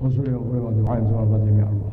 وصلي ودعاء صلاة جميع الله.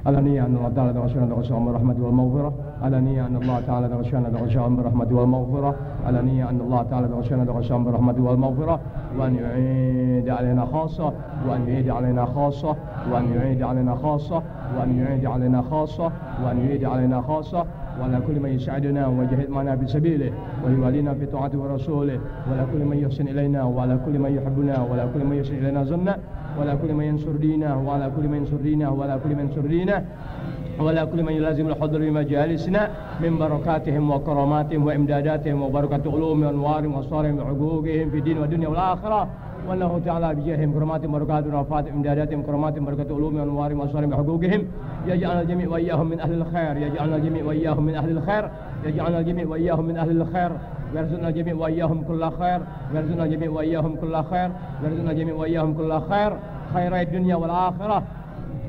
على نية أن الله تعالى تغشانا تغشاهم بالرحمة والمغفرة. على نية أن الله تعالى تغشانا تغشاهم بالرحمة والمغفرة. على نية أن الله تعالى تغشانا تغشاهم بالرحمة والمغفرة، وأن يعيد علينا خاصة، وأن يعيد علينا خاصة، وأن يعيد علينا خاصة، وأن يعيد علينا خاصة، وأن يعيد علينا خاصة، وعلى كل من يساعدنا ويجاهد معنا في سبيله ويوالينا في طاعته ورسوله، وعلى كل من يحسن إلينا، وعلى كل من يحبنا، وعلى كل من يحسن إلينا ظنا، وعلى كل من ينصر دينه، وعلى كل من ينصر دينه، وعلى كل من ينصر دينه، ولا كل من يلازم الحضور في مجالسنا من بركاتهم وكراماتهم وإمداداتهم وبركة علوم وأنوارهم وأسرارهم وحقوقهم في الدين والدنيا والآخرة، والله تعالى بجاههم كراماتهم وبركاتهم ورفعات إمداداتهم كراماتهم وبركة علوم وأنوارهم وأسرارهم وحقوقهم يجعلنا الجميع وإياهم من أهل الخير، يجعلنا الجميع وإياهم من أهل الخير، يجعلنا الجميع وإياهم من أهل الخير، ويرزقنا الجميع وإياهم كل خير، ويرزقنا الجميع وإياهم كل خير، ويرزقنا الجميع وإياهم كل خير، خير الدنيا والآخرة،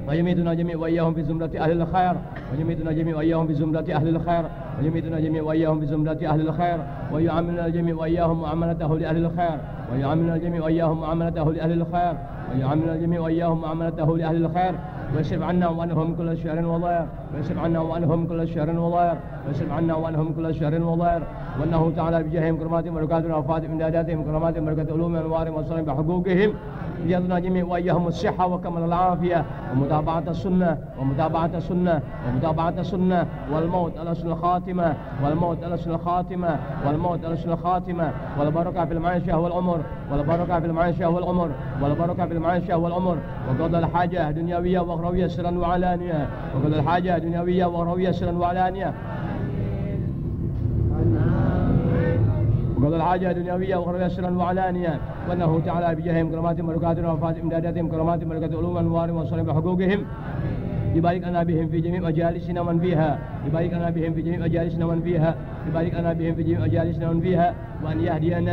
ويميتنا جميع وإياهم في زمرة أهل الخير، ويميتنا جميع وإياهم في زمرة أهل الخير، ويميتنا جميع وإياهم في زمرة أهل الخير، ويعاملنا الجميع وإياهم معاملته لأهل الخير، ويعاملنا الجميع وإياهم معاملته لأهل الخير، ويعاملنا الجميع وإياهم معاملته لأهل الخير، ويصرف عنا وعنهم كل شر وضير، ويصرف عنا وعنهم كل شر وضير، ويصرف عنا وعنهم كل شر وضير، وأنه تعالى بجاههم كراماتهم وبركاتهم ووفاتهم إمداداتهم كراماتهم وبركة علوم وأنوارهم وأسرارهم بحقوقهم يرزقنا جميع وإياهم الصحة وكمال العافية ومتابعة السنة ومتابعة السنة ومتابعة السنة، والموت على حسن الخاتمة، والموت على حسن الخاتمة، والموت على حسن الخاتمة، والبركة في المعيشة والعمر، والبركة في المعيشة والعمر، والبركة في المعيشة والعمر، وقضى الحاجة دنيوية وأخروية سرا وعلانية، وقضى الحاجة دنيوية وأخروية سرا وعلانية، وقضى الحاجة دنيوية وأخروية سرا وعلانية، وأنه تعالى بجاههم كراماتهم وبركاتهم ووفاتهم إمداداتهم كراماتهم وبركة علوم وأنوارهم وأسرارهم بحقوقهم يبارك لنا بهم في جميع مجالسنا ومن فيها، يبارك لنا بهم في جميع مجالسنا ومن فيها، يبارك لنا بهم في جميع مجالسنا ومن فيها، وأن يهدينا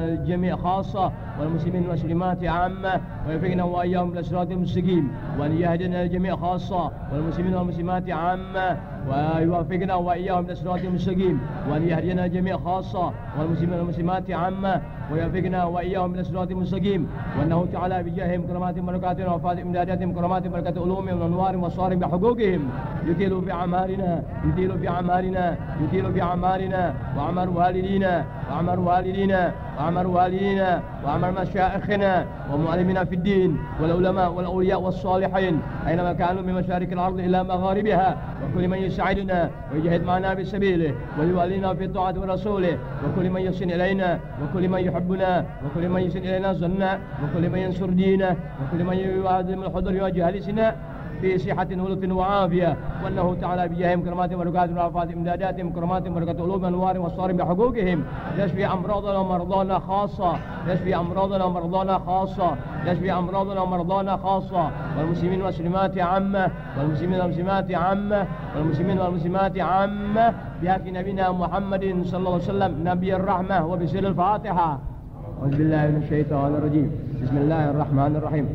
الجميع خاصة والمسلمين والمسلمات عامة، ويوفقنا وإياهم للصراط المستقيم، وأن يهدينا الجميع خاصة والمسلمين والمسلمات عامة، ويوفقنا وإياهم للصراط المستقيم، وأن يهدينا الجميع خاصة والمسلمين والمسلمات عامة، ويوفقنا وإياهم للصراط المستقيم، وأنه تعالى بجاههم كراماتهم وبركاتهم ووفاتهم إمداداتهم كراماتهم وبركة علومهم وأنوارهم وأسرارهم بحقوقهم يطيل في أعمارنا، يطيل في أعمارنا، يطيل في أعمارنا وأعمار والدينا وأعمار والدينا وأعمار والدينا وأعمار مشايخنا ومعلمنا في الدين والعلماء والأولياء والصالحين أينما كانوا من مشارق الأرض إلى مغاربها، وكل من يساعدنا ويجاهد معنا بسبيله ويوالينا في طاعة ورسوله، وكل من يحسن إلينا، وكل من يحبنا، وكل من يحسن إلينا ظنا، وكل من ينصر دينه، وكل من يعظم الحضور وجالسنا في صحة ولطف وعافية، وأنه تعالى بجاههم كراماتهم وبركاتهم ووفاتهم إمداداتهم كراماتهم وبركة علوم وأنوارهم وأسرارهم بحقوقهم يشفي أمراضنا ومرضانا خاصة، يشفي أمراضنا ومرضانا خاصة، يشفي أمراضنا ومرضانا خاصة، والمسلمين والمسلمات عامة، والمسلمين والمسلمات عامة، والمسلمين والمسلمات عامة، بحق نبينا محمد صلى الله عليه وسلم نبي الرحمة، وبسر الفاتحة. أعوذ بالله من الشيطان الرجيم. بسم الله الرحمن الرحيم.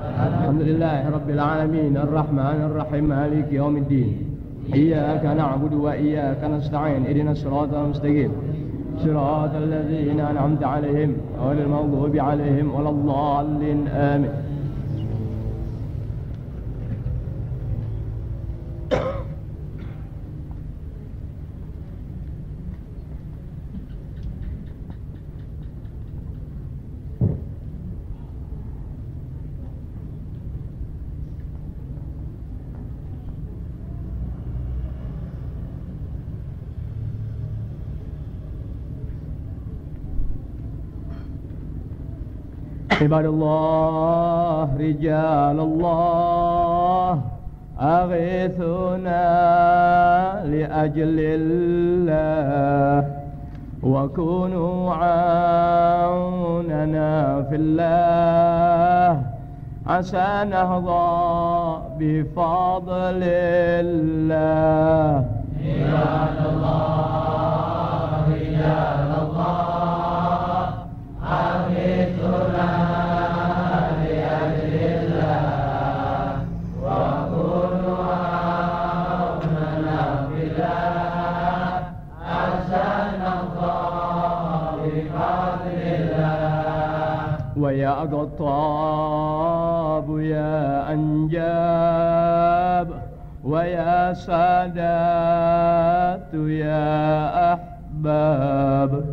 الحمد لله رب العالمين الرحمن الرحيم مالك يوم الدين، إياك نعبد وإياك نستعين، اهدنا الصراط المستقيم صراط الذين أنعمت عليهم غير المغضوب عليهم ولا الضالين آمين. عباد الله رجال الله أغيثنا لأجل الله، وكونوا عوننا في الله عسى نهضى بفضل الله. عباد الله رجال الله أغيثنا لأجل الله، وكونوا عوننا في الله عسى نهضى ويا أقطاب يا أنجاب ويا سادات يا أحباب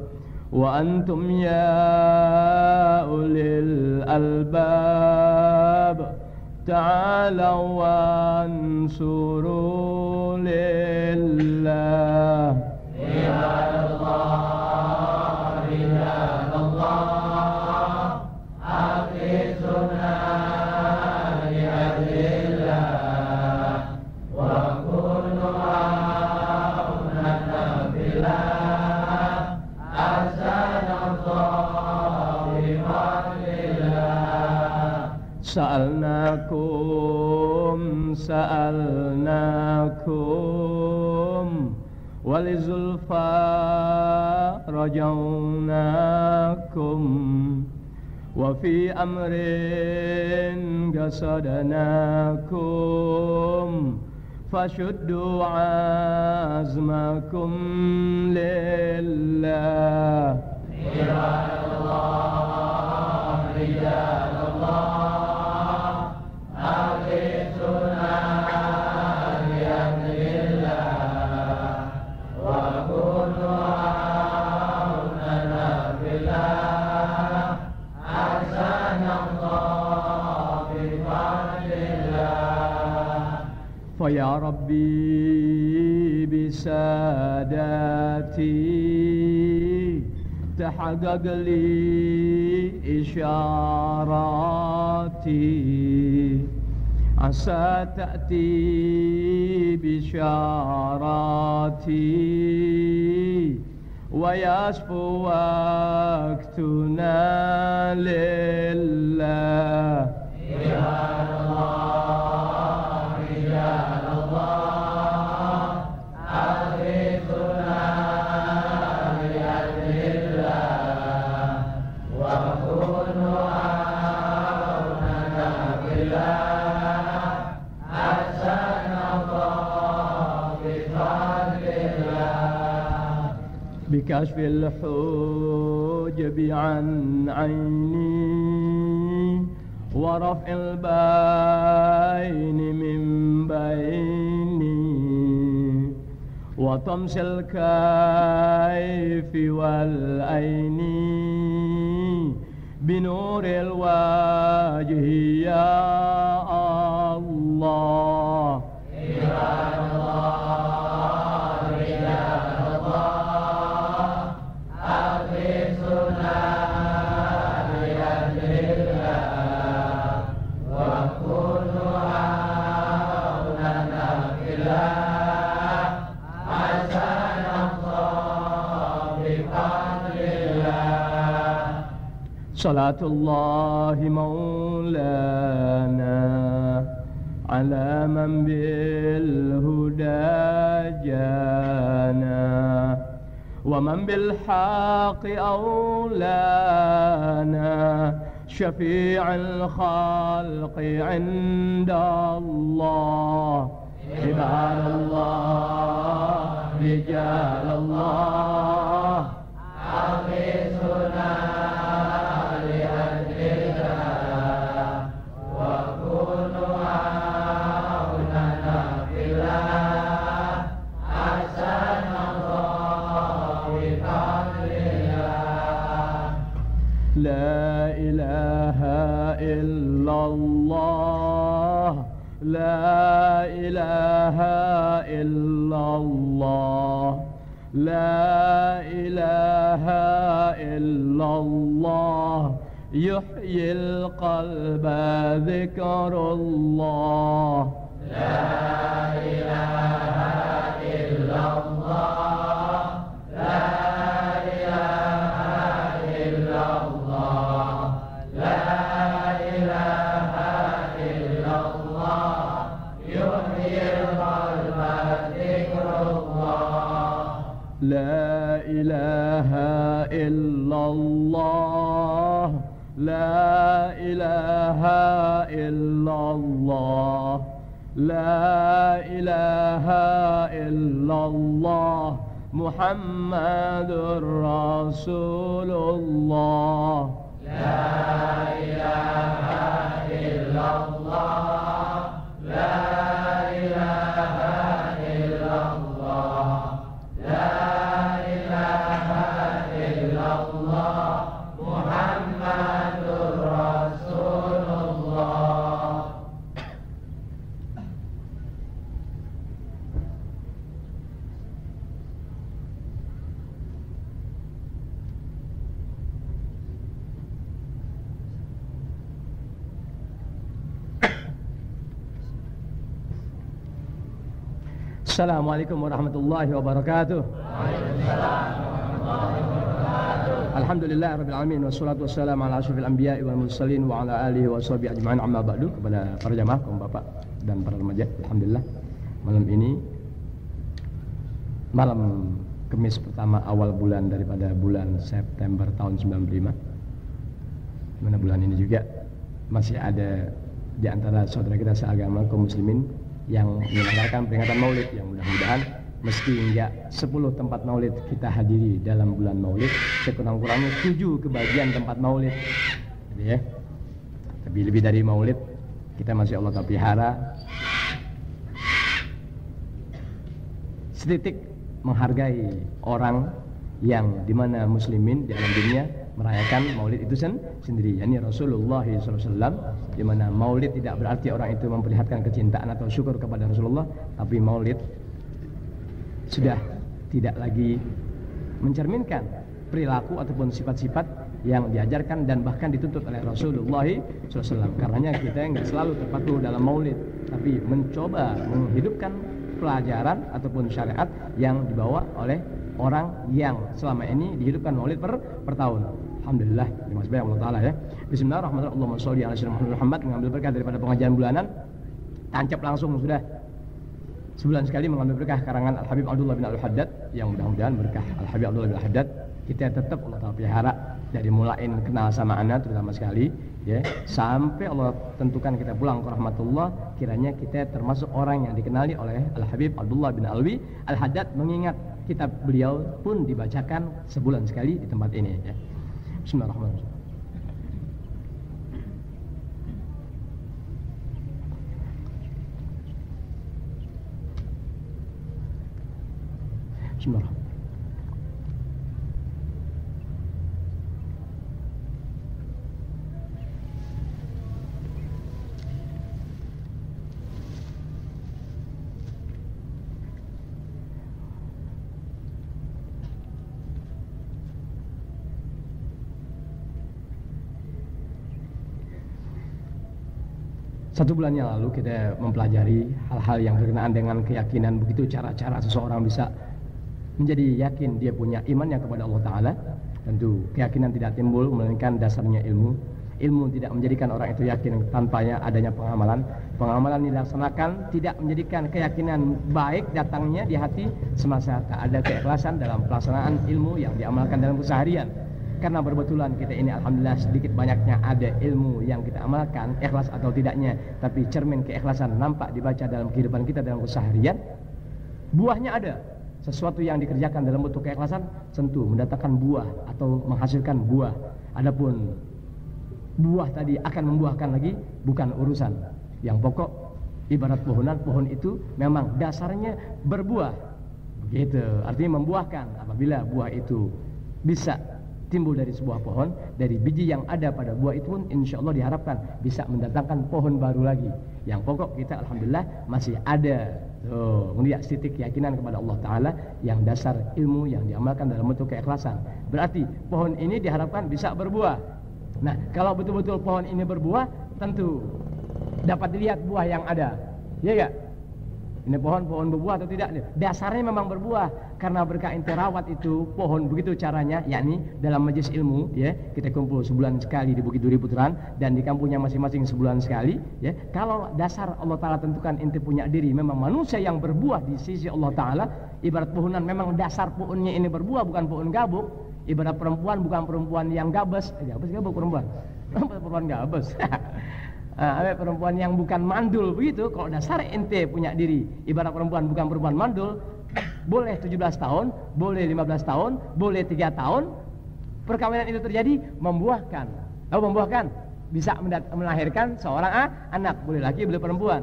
وأنتم يا أولي الألباب تعالوا وانصروا لله رجال الله رجال الله أقيسنا لأجل الله وكونوا عوننا بالله أحسن الظالمات لله سألناكم ولزلفى رجوناكم وفي أمر قصدناكم فشدوا عزمكم لله رجال الله رجال الله أغيثنا بأمر الله وكونوا عوننا بالله أحسن الله بفضل الله فيا ربي بساداتي تحقق لي إشاراتي عسى تأتي بشاراتي ويصفو وقتنا لله رجال الله رجال الله أغيثنا بأجل الله وكونوا عوننا بالله أحسن الله بفضل الله بكشف الحجب عن عيني ورفع البين من بيني وطمس الكيف والعين بنور الوجه يا الله رجال الله رجال الله أغيثنا بأجل الله وكونوا عوننا بالله أحسن الله بفضل الله صلاة الله مولانا على من بالهدى جانا ومن بالحق أولانا شفيع الخلق عند الله عباد الله رجال الله أغيثنا لأجل الله وكونوا عوننا بالله أحسن الله بفضل الله لا إله إلا الله لا إله إلا الله لا إله إلا الله يحيي القلب ذكر الله لا إله إلا الله لا إله إلا الله لا إله إلا الله يحيي القلب ذكر الله لا إله إلا الله لا إله إلا الله لا إله إلا الله محمد رسول الله Assalamualaikum warahmatullahi wabarakatuh. Alhamdulillah rabbil alamin wassalatu wassalamu ala asyrofil anbiya'i wal mursalin wa ala alihi wa sahbihi ajma'in, amma ba'du. Kepada para jamaah, kaum bapak dan para remaja, alhamdulillah malam ini malam Kamis pertama awal bulan daripada bulan September tahun 95, dimana bulan ini juga masih ada di antara saudara kita seagama kaum muslimin yang menyelenggarakan peringatan Maulid, yang mudah-mudahan meski enggak 10 tempat Maulid kita hadiri dalam bulan Maulid, sekurang-kurangnya 7 kebagian tempat Maulid, gitu ya. Tapi lebih dari Maulid, kita masih Allah pelihara setitik menghargai orang yang dimana muslimin di alam dunia merayakan Maulid itu sendiri, yakni Rasulullah SAW, di mana Maulid tidak berarti orang itu memperlihatkan kecintaan atau syukur kepada Rasulullah, tapi Maulid sudah tidak lagi mencerminkan perilaku ataupun sifat-sifat yang diajarkan dan bahkan dituntut oleh Rasulullah SAW. Karenanya kita nggak selalu terpaku dalam Maulid, tapi mencoba menghidupkan pelajaran ataupun syariat yang dibawa oleh orang yang selama ini dihidupkan Maulid per tahun. Alhamdulillah, terima kasih Allah Ta'ala ya. Bismillahirrahmanirrahim. Allahumma sholli ala sayyidina Muhammad. Mengambil berkah daripada pengajian bulanan, tancap langsung sudah sebulan sekali mengambil berkah karangan Al-Habib Abdullah bin Al-Haddad, yang mudah-mudahan berkah Al-Habib Abdullah bin Al-Haddad kita tetap Allah Ta'ala pelihara dari mulain kenal sama anak terutama sekali ya, sampai Allah tentukan kita pulang ke rahmatullah. Kiranya kita termasuk orang yang dikenali oleh Al-Habib Abdullah bin Alwi Al-Haddad, mengingat kitab beliau pun dibacakan sebulan sekali di tempat ini ya. Bismillahirrahmanirrahim. Bismillahirrahmanirrahim. Satu bulan yang lalu kita mempelajari hal-hal yang berkenaan dengan keyakinan, begitu cara-cara seseorang bisa menjadi yakin dia punya iman yang kepada Allah Ta'ala. Tentu keyakinan tidak timbul melainkan dasarnya ilmu. Ilmu tidak menjadikan orang itu yakin tanpanya adanya pengamalan. Pengamalan dilaksanakan tidak menjadikan keyakinan baik datangnya di hati semasa tak ada keikhlasan dalam pelaksanaan ilmu yang diamalkan dalam keseharian. Karena berbetulan kita ini alhamdulillah sedikit banyaknya ada ilmu yang kita amalkan, ikhlas atau tidaknya, tapi cermin keikhlasan nampak dibaca dalam kehidupan kita dalam keseharian. Buahnya ada. Sesuatu yang dikerjakan dalam bentuk keikhlasan tentu mendatangkan buah atau menghasilkan buah. Adapun buah tadi akan membuahkan lagi bukan urusan. Yang pokok ibarat pohonan, pohon itu memang dasarnya berbuah. Begitu, artinya membuahkan. Apabila buah itu bisa timbul dari sebuah pohon, dari biji yang ada pada buah itu pun insya Allah diharapkan bisa mendatangkan pohon baru lagi. Yang pokok kita alhamdulillah masih ada melihat titik keyakinan kepada Allah Ta'ala yang dasar ilmu yang diamalkan dalam bentuk keikhlasan. Berarti pohon ini diharapkan bisa berbuah. Nah, kalau betul-betul pohon ini berbuah, tentu dapat dilihat buah yang ada. Iya gak? Ini pohon berbuah atau tidak? Dasarnya memang berbuah. Karena berkah ente rawat itu pohon, begitu caranya, yakni dalam majelis ilmu ya, kita kumpul sebulan sekali di Bukit Duri Puteran dan di kampungnya masing-masing sebulan sekali ya. Kalau dasar Allah Ta'ala tentukan ente punya diri memang manusia yang berbuah di sisi Allah Ta'ala, ibarat pohonan memang dasar pohonnya ini berbuah, bukan pohon gabuk. Ibarat perempuan bukan perempuan yang gabes. Gabes perempuan. Perempuan gabes. Perempuan yang bukan mandul begitu. Kalau dasar ente punya diri ibarat perempuan bukan perempuan mandul, boleh 17 tahun, boleh 15 tahun, boleh 3 tahun, perkawinan itu terjadi membuahkan Tahu membuahkan? Bisa melahirkan seorang anak, boleh laki, boleh perempuan.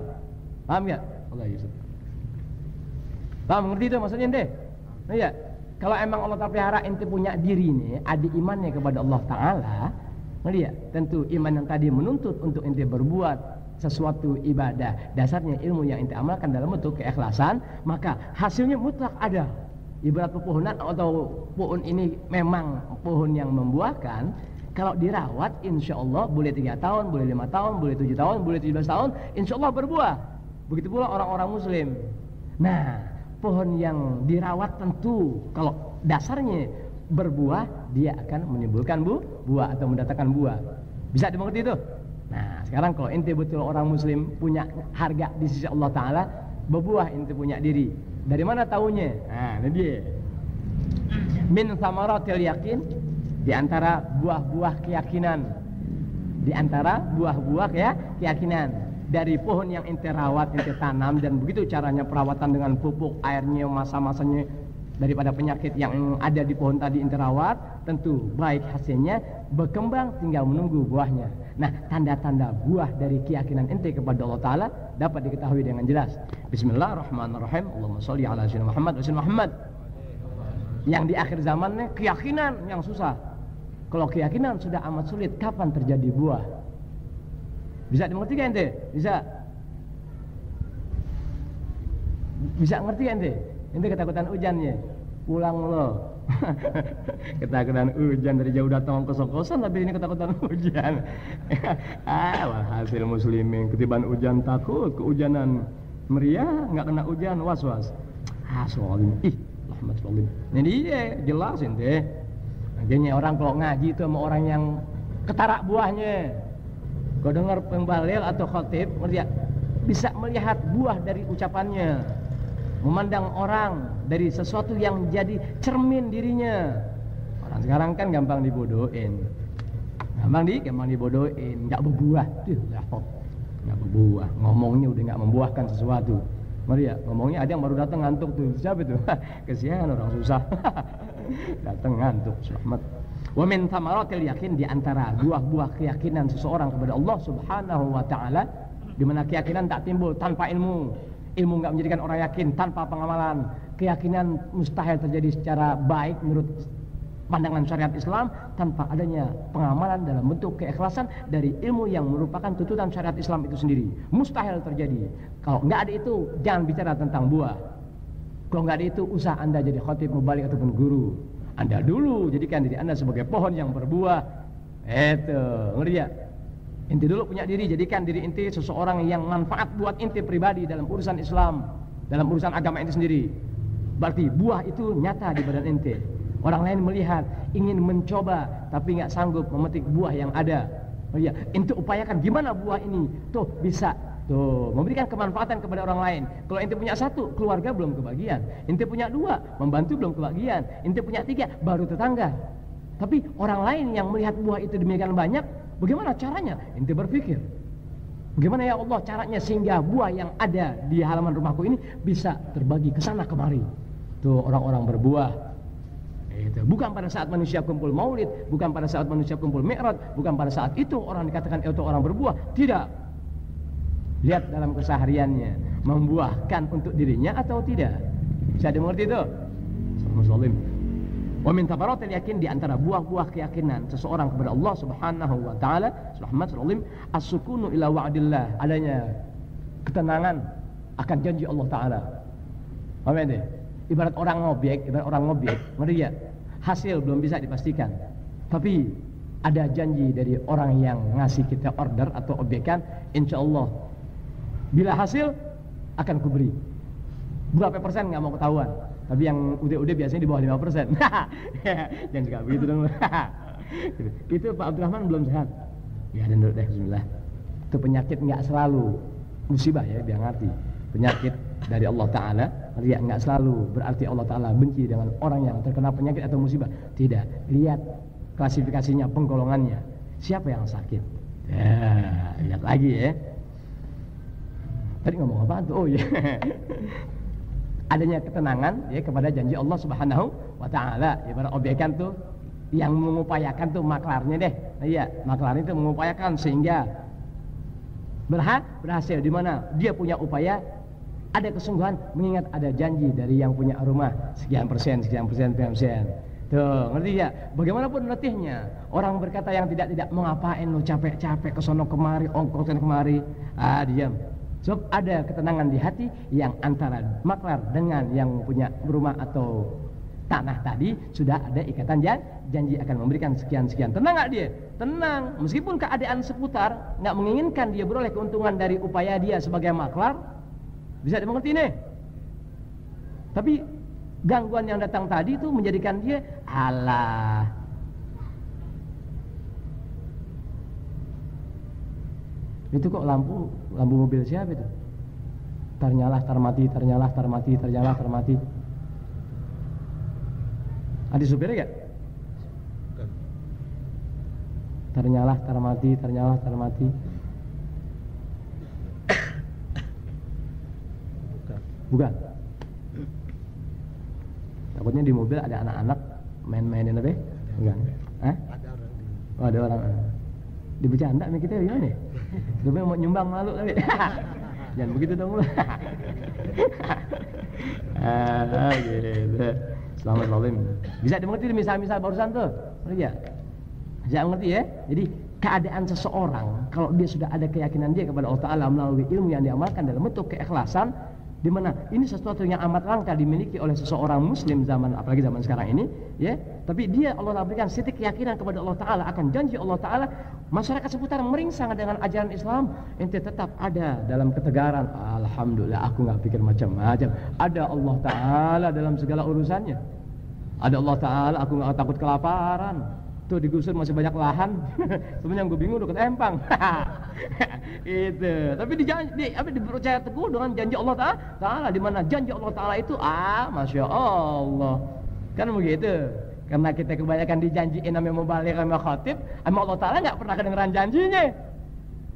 Paham ya? Allah Yusuf. Paham, mengerti itu maksudnya ente? Nah ya, kalau emang Allah Ta'ala pelihara ente punya diri nih, ada imannya kepada Allah Ta'ala, ya, tentu iman yang tadi menuntut untuk ente berbuat sesuatu ibadah, dasarnya ilmu yang ente amalkan dalam bentuk keikhlasan, maka hasilnya mutlak ada. Ibarat pepohonan atau pohon ini memang pohon yang membuahkan, kalau dirawat insya Allah boleh 3 tahun, boleh 5 tahun, boleh 7 tahun, boleh 17 tahun, insya Allah berbuah. Begitu pula orang-orang muslim. Nah, pohon yang dirawat tentu kalau dasarnya berbuah, dia akan menimbulkan buah atau mendatangkan buah. Bisa dimengerti itu? Nah, sekarang kalau ente betul orang muslim punya harga di sisi Allah Ta'ala, berbuah ente punya diri. Dari mana taunya? Nah, ini dia. Min thamaratil yakin, di antara buah-buah keyakinan. Di antara buah-buah ya keyakinan. Dari pohon yang ente rawat, ente tanam, dan begitu caranya perawatan dengan pupuk, airnya, masa-masanya, daripada penyakit yang ada di pohon tadi ente rawat, tentu baik hasilnya, berkembang, tinggal menunggu buahnya. Nah, tanda-tanda buah dari keyakinan ente kepada Allah Ta'ala dapat diketahui dengan jelas. Bismillahirrahmanirrahim. Allahumma sholli ala sayyidina Muhammad wa sallim Muhammad. Yang di akhir zamannya keyakinan yang susah. Kalau keyakinan sudah amat sulit, kapan terjadi buah? Bisa dimengerti kan ente? Bisa ngerti kan ente? Ente ketakutan hujannya, pulang lo. Ketakutan hujan, dari jauh datang kos-kosan, tapi ini ketakutan hujan. Hasil muslimin ketiban hujan takut, kehujanan meriah, nggak kena hujan was-was. Soalim, rahmat soalim. Ini dia jelasin deh. Makanya orang kalau ngaji itu sama orang yang ketarak buahnya. Kau dengar pembalil atau khatib, bisa melihat buah dari ucapannya. Memandang orang dari sesuatu yang jadi cermin dirinya. Orang sekarang kan gampang dibodohin. Gampang dibodohin, nggak berbuah. Nggak berbuah. Ngomongnya udah nggak membuahkan sesuatu. Ngomongnya ada yang baru datang ngantuk tuh. Siapa itu? Kesian orang susah. Datang ngantuk, selamat. Wa min thamaratil yakin, di antara buah-buah keyakinan seseorang kepada Allah Subhanahu wa Ta'ala, di mana keyakinan tak timbul tanpa ilmu. Ilmu enggak menjadikan orang yakin tanpa pengamalan. Keyakinan mustahil terjadi secara baik menurut pandangan syariat Islam tanpa adanya pengamalan dalam bentuk keikhlasan dari ilmu yang merupakan tuntutan syariat Islam itu sendiri. Mustahil terjadi. Kalau enggak ada itu, jangan bicara tentang buah. Kalau enggak ada itu, usah Anda jadi khatib, mubalik ataupun guru. Anda dulu jadikan diri Anda sebagai pohon yang berbuah. Itu, ngerti ya? Inti dulu punya diri, jadikan diri inti seseorang yang manfaat buat inti pribadi dalam urusan Islam, dalam urusan agama inti sendiri. Berarti buah itu nyata di badan inti. Orang lain melihat, ingin mencoba, tapi nggak sanggup memetik buah yang ada. Ya, inti upayakan gimana buah ini, tuh bisa, tuh memberikan kemanfaatan kepada orang lain. Kalau inti punya 1, keluarga belum kebagian. Inti punya 2, membantu belum kebagian. Inti punya 3, baru tetangga. Tapi orang lain yang melihat buah itu demikian banyak, bagaimana caranya? Ente berpikir, bagaimana ya Allah caranya sehingga buah yang ada di halaman rumahku ini bisa terbagi ke sana kemari. Tuh orang-orang berbuah. Itu bukan pada saat manusia kumpul maulid, bukan pada saat manusia kumpul mi'raj, bukan pada saat itu orang dikatakan itu orang berbuah. Tidak. Lihat dalam kesehariannya, membuahkan untuk dirinya atau tidak. Bisa dimengerti itu? Muslim. Wa min thamaratil yakin, di antara buah-buah keyakinan seseorang kepada Allah Subhanahu wa Ta'ala, subhanahu as-sukunu ila wa'dillah, adanya ketenangan akan janji Allah Ta'ala. Paham ya? Ibarat orang ngobek, ngerti ya? Hasil belum bisa dipastikan, tapi ada janji dari orang yang ngasih kita order atau obekan, insya Allah bila hasil akan kuberi. Berapa persen nggak mau ketahuan, tapi yang udah biasanya di bawah 5%. Jangan suka begitu dong. Itu Pak Abdurrahman belum sehat. Ya dan dulu deh, bismillah. Itu penyakit nggak selalu musibah ya, biar ngerti. Penyakit dari Allah Ta'ala, lihat nggak selalu berarti Allah Ta'ala benci dengan orang yang terkena penyakit atau musibah. Tidak. Lihat klasifikasinya, penggolongannya. Siapa yang sakit? Ya, lihat lagi ya. Tadi ngomong apa tuh? Oh ya. Adanya ketenangan ya kepada janji Allah Subhanahu wa Ta'ala. Ibarat obekan tuh yang mengupayakan tuh maklarnya deh. Iya, maklarnya itu mengupayakan sehingga berhasil. Di mana dia punya upaya, ada kesungguhan, mengingat ada janji dari yang punya rumah sekian persen. Tuh, ngerti ya? Bagaimanapun letihnya orang berkata yang tidak mau ngapain lo, capek-capek kesono kemari, ongkosan kemari, diam. Sebab ada ketenangan di hati yang antara maklar dengan yang punya rumah atau tanah tadi sudah ada ikatan janji akan memberikan sekian. Tenang nggak dia? Tenang. Meskipun keadaan seputar nggak menginginkan dia beroleh keuntungan dari upaya dia sebagai maklar, bisa dimengerti nih. Tapi gangguan yang datang tadi itu menjadikan dia alah. Itu kok lampu mobil siapa itu? Ternyala, tar mati. Ada supirnya gak? Ternyala, tar mati. Bukan. Takutnya di mobil ada anak-anak main-mainin apa? Bukan. Hah? Ada orang. Dibercanda nih kita gimana nih? Dia mau nyumbang malu tapi. Jangan begitu dong lu. Gitu. Selamat malam. Bisa dimengerti misal-misal barusan tuh. Iya. Bisa mengerti ya? Jadi keadaan seseorang kalau dia sudah ada keyakinan dia kepada Allah Ta'ala melalui ilmu yang diamalkan dalam bentuk keikhlasan, di mana ini sesuatu yang amat langka dimiliki oleh seseorang muslim apalagi zaman sekarang ini, ya. Tapi dia Allah berikan titik keyakinan kepada Allah Ta'ala akan janji Allah Ta'ala, masyarakat seputar meringsang dengan ajaran Islam, ente tetap ada dalam ketegaran. Alhamdulillah, aku nggak pikir macam-macam. Ada Allah Ta'ala dalam segala urusannya. Ada Allah Ta'ala, aku nggak takut kelaparan. Tuh digusur masih banyak lahan. Sebenarnya gue bingung dekat empang. Itu. Tapi dipercaya teguh dengan janji Allah Ta'ala, di mana janji Allah Ta'ala itu Masya Allah. Kan begitu. Karena kita kebanyakan dijanjiin namanya mubaligh sama khatib, sama Allah Ta'ala nggak pernah kedengeran janjinya.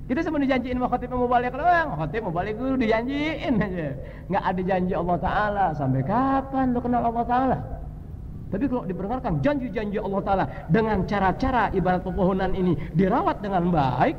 Kita cuma dijanjiin sama khatib sama mubaligh doang. Khatib mubaligh dulu dijanjiin aja. Nggak ada janji Allah Ta'ala. Sampai kapan lo kenal Allah Ta'ala? Tapi kalau diperdengarkan janji-janji Allah Ta'ala dengan cara-cara ibarat pepohonan ini dirawat dengan baik,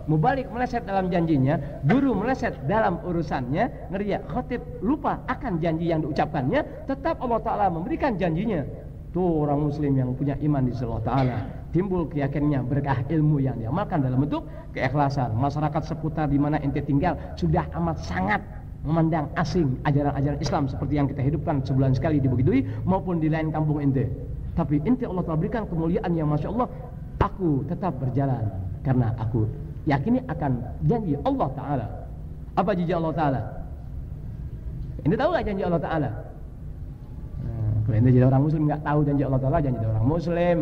mubaligh meleset dalam janjinya, guru meleset dalam urusannya, ngeri ya, khatib lupa akan janji yang diucapkannya, tetap Allah Ta'ala memberikan janjinya. Tuh orang muslim yang punya iman di Allah Ta'ala, timbul keyakinannya berkah ilmu yang diamalkan dalam bentuk keikhlasan. Masyarakat seputar di mana ente tinggal sudah amat sangat memandang asing ajaran-ajaran Islam seperti yang kita hidupkan sebulan sekali di Bukit Duri maupun di lain kampung ente. Tapi ente Allah telah berikan kemuliaan yang Masya Allah. Aku tetap berjalan karena aku yakini akan janji Allah Ta'ala. Apa janji Allah Ta'ala? Ente tahu gak janji Allah Ta'ala? Kalau ente jadi orang muslim gak tahu janji Allah Ta'ala, janji orang muslim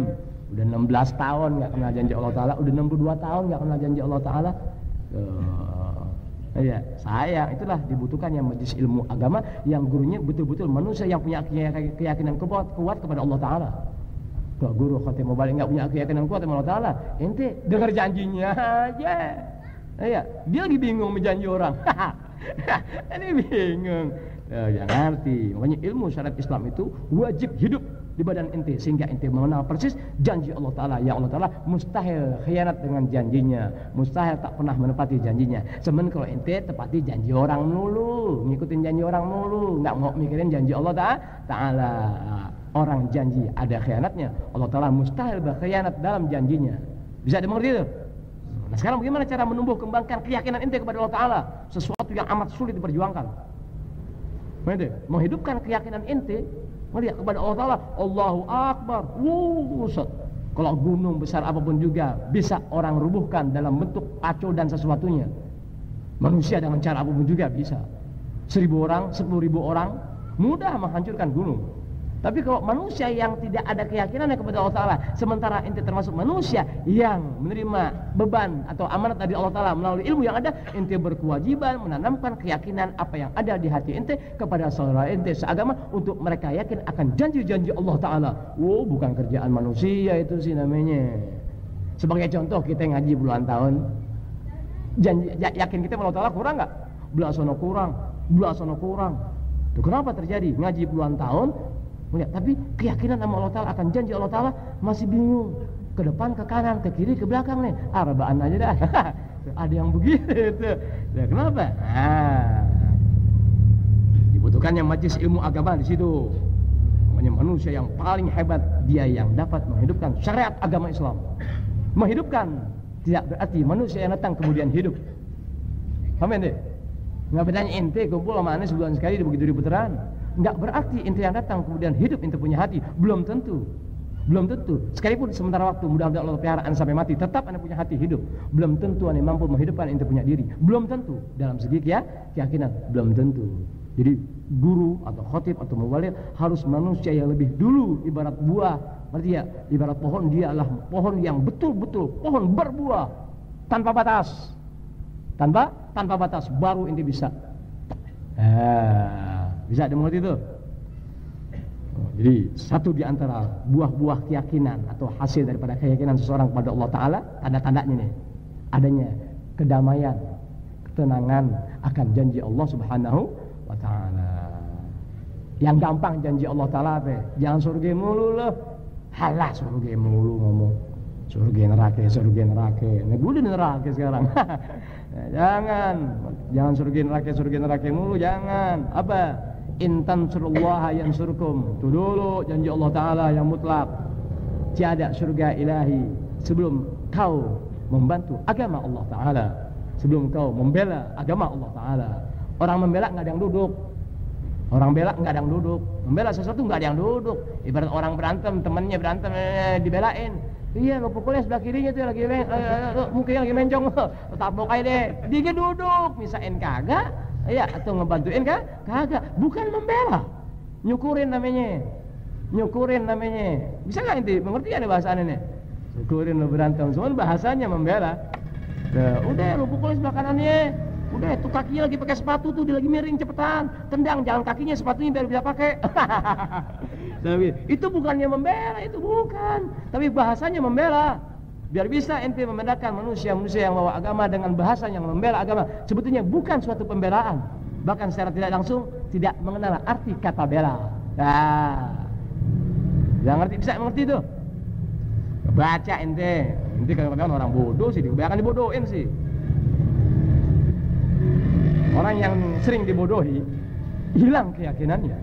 udah 16 tahun gak kenal janji Allah Ta'ala, udah 62 tahun gak kenal janji Allah Ta'ala. Iya, sayang. Itulah dibutuhkannya majelis ilmu agama yang gurunya betul-betul manusia yang punya keyakinan kuat kepada Allah Ta'ala. Tuh guru khatib mubaligh nggak punya keyakinan kuat kepada Allah Ta'ala, ente dengar janjinya aja. Iya, dia lagi bingung menjanji orang. Ini bingung. Yang ngerti. Makanya ilmu syariat Islam itu wajib hidup di badan ente sehingga ente mengenal persis janji Allah Ta'ala. Ya Allah Ta'ala mustahil khianat dengan janjinya, mustahil tak pernah menepati janjinya. Semen kalau ente tepati janji orang mulu, ngikutin janji orang mulu, nggak mau mikirin janji Allah Ta'ala. Orang janji ada khianatnya, Allah Ta'ala mustahil berkhianat dalam janjinya. Bisa dimengerti itu? Nah sekarang bagaimana cara menumbuh kembangkan keyakinan ente kepada Allah Ta'ala? Sesuatu yang amat sulit diperjuangkan. Menghidupkan keyakinan ente melihat kepada Allah Ta'ala, Allahu Akbar. Kalau gunung besar apapun juga bisa orang rubuhkan dalam bentuk pacul dan sesuatunya. Manusia dengan cara apapun juga bisa. 1000 orang, 10.000 orang mudah menghancurkan gunung. Tapi kalau manusia yang tidak ada keyakinannya kepada Allah Ta'ala, sementara ente termasuk manusia yang menerima beban atau amanat dari Allah Ta'ala melalui ilmu yang ada, ente berkewajiban menanamkan keyakinan apa yang ada di hati ente kepada saudara ente seagama untuk mereka yakin akan janji-janji Allah Ta'ala. Bukan kerjaan manusia itu sih namanya. Sebagai contoh kita ngaji puluhan tahun, yakin kita kepada Allah Ta'ala kurang nggak? Belah sono kurang. Tuh, kenapa terjadi? Ngaji puluhan tahun Melihat, tapi keyakinan sama Allah Ta'ala akan janji Allah Ta'ala masih bingung. Ke depan, ke kanan, ke kiri, ke belakang nih. Rebaan aja dah. Ada yang begitu. Nah, kenapa? Dibutuhkannya majelis ilmu agama di situ. Makanya manusia yang paling hebat dia yang dapat menghidupkan syariat agama Islam. Menghidupkan tidak berarti manusia yang datang kemudian hidup. Paham ente? Nggak bedanya ente kumpul sama aneh sebulan sekali di Bukit Duri Putaran. Nggak berarti ente yang datang kemudian hidup ente punya hati. Belum tentu. Belum tentu. Sekalipun sementara waktu mudah-mudahan Allah pelihara ane sampai mati, tetap ane punya hati hidup. Belum tentu ane mampu menghidupkan ente punya diri. Belum tentu. Dalam segi keyakinan belum tentu. Jadi guru atau khotib atau mubaligh harus manusia yang lebih dulu, ibarat buah. Berarti ya, ibarat pohon, dia adalah pohon yang betul-betul pohon berbuah tanpa batas. Tanpa batas baru ente bisa. Bisa dimengerti itu. Jadi satu di antara buah-buah keyakinan atau hasil daripada keyakinan seseorang kepada Allah Ta'ala, tanda-tandanya nih, adanya kedamaian, ketenangan akan janji Allah Subhanahu wa Ta'ala. Yang gampang janji Allah Ta'ala apa? Jangan surga mulu loh. Halah surga mulu ngomong. Surga neraka. Nah gue udah neraka sekarang. Jangan surga neraka mulu, jangan. Apa? Intan surullah yansurkum. Itu dulu janji Allah Ta'ala yang mutlak. Tiada surga ilahi sebelum kau membantu agama Allah Ta'ala, sebelum kau membela agama Allah Ta'ala. Orang membela nggak ada yang duduk. Membela sesuatu nggak ada yang duduk. Ibarat orang berantem, temannya berantem, dibelain. Iya, lo pukulnya sebelah kirinya tuh lagi mungkin lagi mencong. Tabok aja deh. Dia duduk, misain kagak. Iya, atau ngebantuin kagak. Bukan membela. Nyukurin namanya. Bisa nggak inti? Mengerti kan bahasannya nih? Syukurin lo berantem, cuman bahasanya membela. Udah lo pukulnya sebelah kanannya. Udah, tuh kakinya lagi pakai sepatu tuh, dia lagi miring, cepetan. Tendang, jangan kakinya, sepatunya biar bisa pakai. Tapi itu bukannya membela, itu bukan. Tapi bahasanya membela. Biar bisa ente membedakan manusia-manusia yang bawa agama dengan bahasa yang membela agama. Sebetulnya bukan suatu pembelaan. Bahkan secara tidak langsung tidak mengenal arti kata bela. Jangan ngerti, bisa mengerti itu. Baca ente kadang-kadang orang bodoh sih, kebanyakan dibodohin sih. Orang yang sering dibodohi hilang keyakinannya.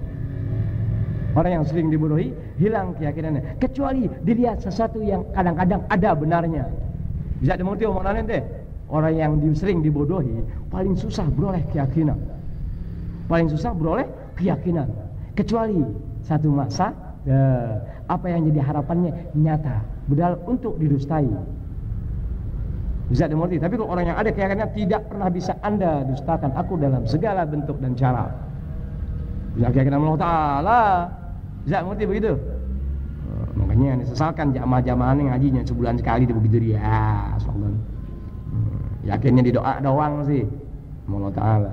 Kecuali dilihat sesuatu yang kadang-kadang ada benarnya. Bisa dimengerti omongan ente? Orang yang sering dibodohi paling susah beroleh keyakinan. Kecuali satu masa apa yang jadi harapannya nyata, padahal untuk didustai. Bisa dimengerti. Tapi kalau orang yang ada keyakinan, tidak pernah bisa anda dustakan aku dalam segala bentuk dan cara. Bisa keyakinan Allah Ta'ala. Bisa mengerti begitu? Makanya sesalkan jamaah-jamaah yang ngajinya sebulan sekali di Bukit Duri. Yakinnya di doa doang sih sama Allah Ta'ala.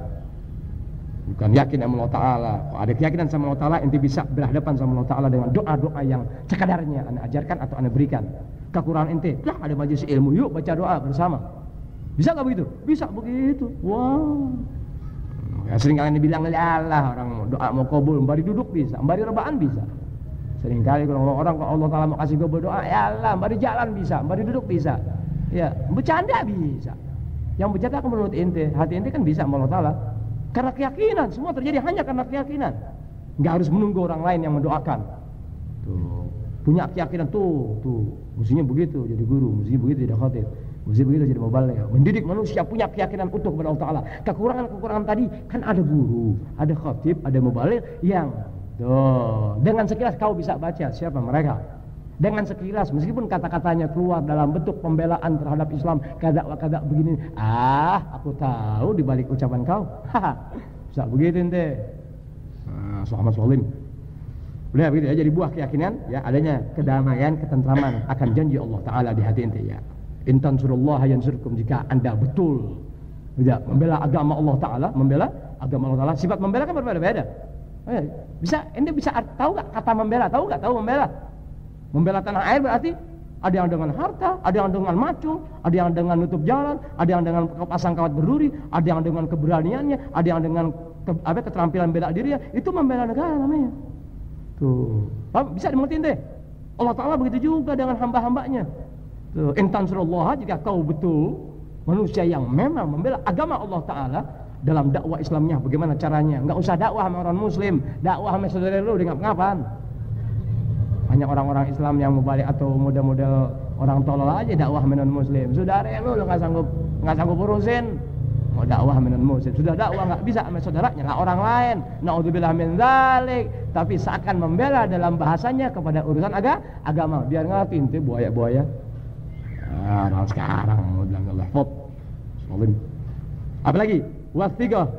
Bukan yakin sama Allah Ta'ala. Kalau ada keyakinan sama Allah Ta'ala, ente bisa berhadapan sama Allah Ta'ala dengan doa-doa yang sekadarnya anda ajarkan atau anda berikan. Kekurangan ente, ada majelis ilmu, yuk baca doa bersama. Bisa gak begitu? Bisa begitu. Wow. Ya, sering kali dibilang Allah orang doa mau kabul, mbari duduk bisa, mbari rebaan bisa. Sering kali kalau orang Allah Ta'ala mau kasih kabul doa, ya Allah, mbari jalan bisa, mbari duduk bisa. Ya, bercanda bisa. Yang bercanda kan menurut ente, hati ente kan bisa sama Allah Ta'ala. Karena keyakinan, semua terjadi hanya karena keyakinan. Nggak harus menunggu orang lain yang mendoakan. Tuh, punya keyakinan tuh, mestinya begitu jadi guru, mestinya begitu jadi khotib, mestinya begitu jadi mubaligh. Mendidik manusia punya keyakinan utuh kepada Allah Ta'ala. Kekurangan tadi kan ada guru, ada khotib, ada mubaligh yang dengan sekilas kau bisa baca siapa mereka. Dengan sekilas, meskipun kata-katanya keluar dalam bentuk pembelaan terhadap Islam, kada begini, aku tahu di balik ucapan kau. Bisa begitu ente. Selamat Solim. Udah begitu ya, jadi buah keyakinan ya adanya kedamaian, ketentraman akan janji Allah Ta'ala di hati ente ya. Intan surullah yansurkum, jika anda betul ya, membela agama Allah Ta'ala, sifat membela kan berbeda-beda. Bisa, ente bisa tahu gak kata membela? Tahu membela? Membela tanah air berarti ada yang dengan harta, ada yang dengan macung, ada yang dengan nutup jalan, ada yang dengan pasang kawat berduri, ada yang dengan keberaniannya, ada yang dengan keterampilan bela dirinya. Itu membela negara namanya. Tuh. Bisa dimengerti deh. Allah Ta'ala begitu juga dengan hamba-hambanya. Tuh, in tansurullaha, jika kau betul manusia yang memang membela agama Allah Ta'ala dalam dakwah Islamnya, bagaimana caranya? Enggak usah dakwah sama orang muslim, dakwah sama saudara lu dengan ngapain? Banyak orang-orang Islam yang mubalik atau model-model orang tolol aja dakwah non muslim. Saudara lu enggak sanggup urusin. Mau dakwah non muslim, sudah dakwah enggak bisa sama saudaranya, lah orang lain. Naudzubillah min dzalik. Tapi seakan membela dalam bahasanya kepada urusan agama. Biar ngerti ente buaya-buaya. Orang sekarang mau bilang Allah fot. Salim. Apalagi wasiqah.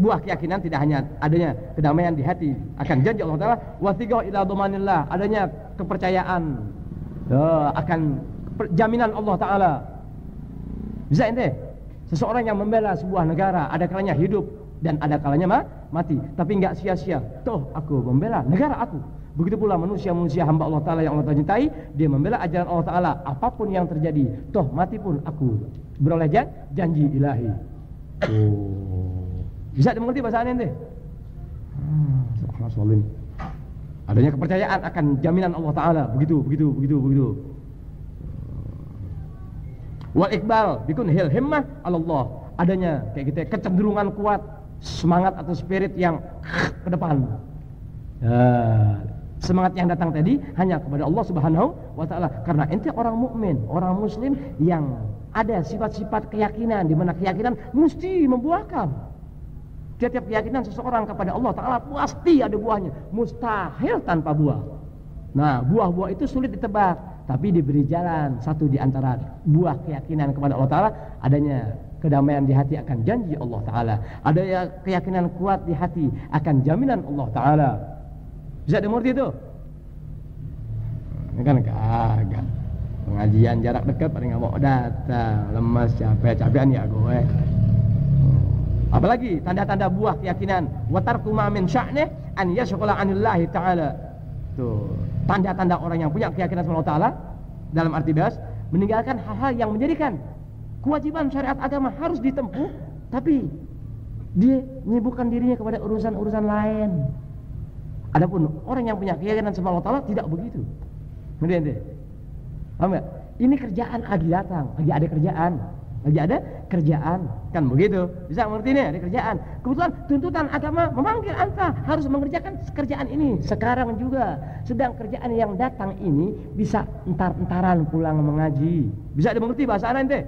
Buah keyakinan tidak hanya adanya kedamaian di hati, akan janji Allah Ta'ala. Wasiqah ila dhamanillah, adanya kepercayaan akan jaminan Allah Ta'ala. Bisa ente? Seseorang yang membela sebuah negara, ada kalanya hidup dan ada kalanya mati, tapi enggak sia-sia. Toh aku membela negara aku. Begitu pula manusia-manusia hamba Allah Ta'ala yang Allah Ta'ala cintai, dia membela ajaran Allah Ta'ala apapun yang terjadi. Toh mati pun aku beroleh janji ilahi. Bisa dimengerti bahasa ente? Subhanallah. Adanya kepercayaan akan jaminan Allah Ta'ala. Begitu. Wal iqbal bikun hil himmah Allah. Adanya kayak gitu kecenderungan kuat, semangat atau spirit yang ke depan. Semangat yang datang tadi hanya kepada Allah Subhanahu wa Ta'ala. Karena ente orang mukmin, orang muslim yang ada sifat-sifat keyakinan, di mana keyakinan mesti membuahkan. Tiap-tiap keyakinan seseorang kepada Allah Ta'ala pasti ada buahnya, mustahil tanpa buah. Nah, buah-buah itu sulit ditebak, tapi diberi jalan. Satu di antara buah keyakinan kepada Allah Ta'ala adanya kedamaian di hati akan janji Allah Ta'ala. Adanya keyakinan kuat di hati akan jaminan Allah Ta'ala. Bisa dimengerti itu? Ini kan kagak. Pengajian jarak dekat pada nggak mau datang, lemas, capek-capekan ya gue. Apalagi tanda-tanda buah keyakinan. Watarku ma min sya'nih an yashghala 'anillahi ta'ala. Tuh, tanda-tanda orang yang punya keyakinan sama Allah Ta'ala dalam arti bebas, meninggalkan hal-hal yang menjadikan kewajiban syariat agama harus ditempuh, tapi dia menyibukkan dirinya kepada urusan-urusan lain. Adapun orang yang punya keyakinan sama Allah Ta'ala tidak begitu. Ngerti? Paham gak? Ini kerjaan lagi datang, lagi ada kerjaan, kan begitu? Bisa mengerti nih, ada kerjaan. Kebetulan tuntutan agama memanggil anta harus mengerjakan kerjaan ini sekarang juga. Sedang kerjaan yang datang ini bisa entar-entaran pulang mengaji. Bisa dimengerti bahasa ente?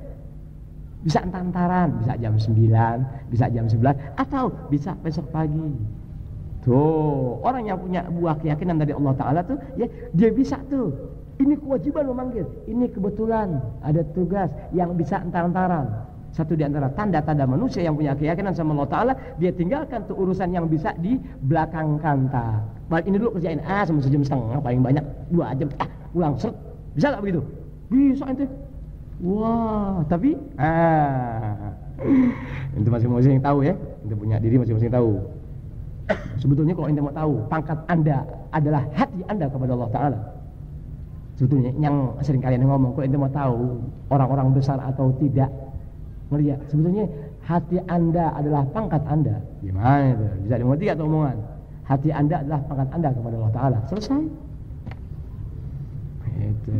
Bisa entar-entaran, bisa jam 9, bisa jam 11, atau bisa besok pagi. Tuh, orang yang punya buah keyakinan dari Allah Ta'ala tuh, ya dia bisa tuh. Ini kewajiban memanggil, ini kebetulan ada tugas yang bisa entar-entaran. Satu di antara tanda-tanda manusia yang punya keyakinan sama Allah Ta'ala, dia tinggalkan tuh urusan yang bisa di belakangkan. Balik ini dulu kerjain sampai sejam setengah, paling banyak 2 jam, pulang seret. Bisa gak begitu? Bisa ente. Wah, tapi itu masing-masing tahu ya. Ente punya diri masing-masing tahu. Sebetulnya kalau ente mau tahu, pangkat anda adalah hati anda kepada Allah Ta'ala. Sebetulnya yang sering kalian ngomong, kalau ente mau tahu orang-orang besar atau tidak, ngelihat sebetulnya hati anda adalah pangkat anda. Gimana itu? Bisa dimengerti atau omongan? Hati anda adalah pangkat anda kepada Allah Ta'ala. Selesai. Itu.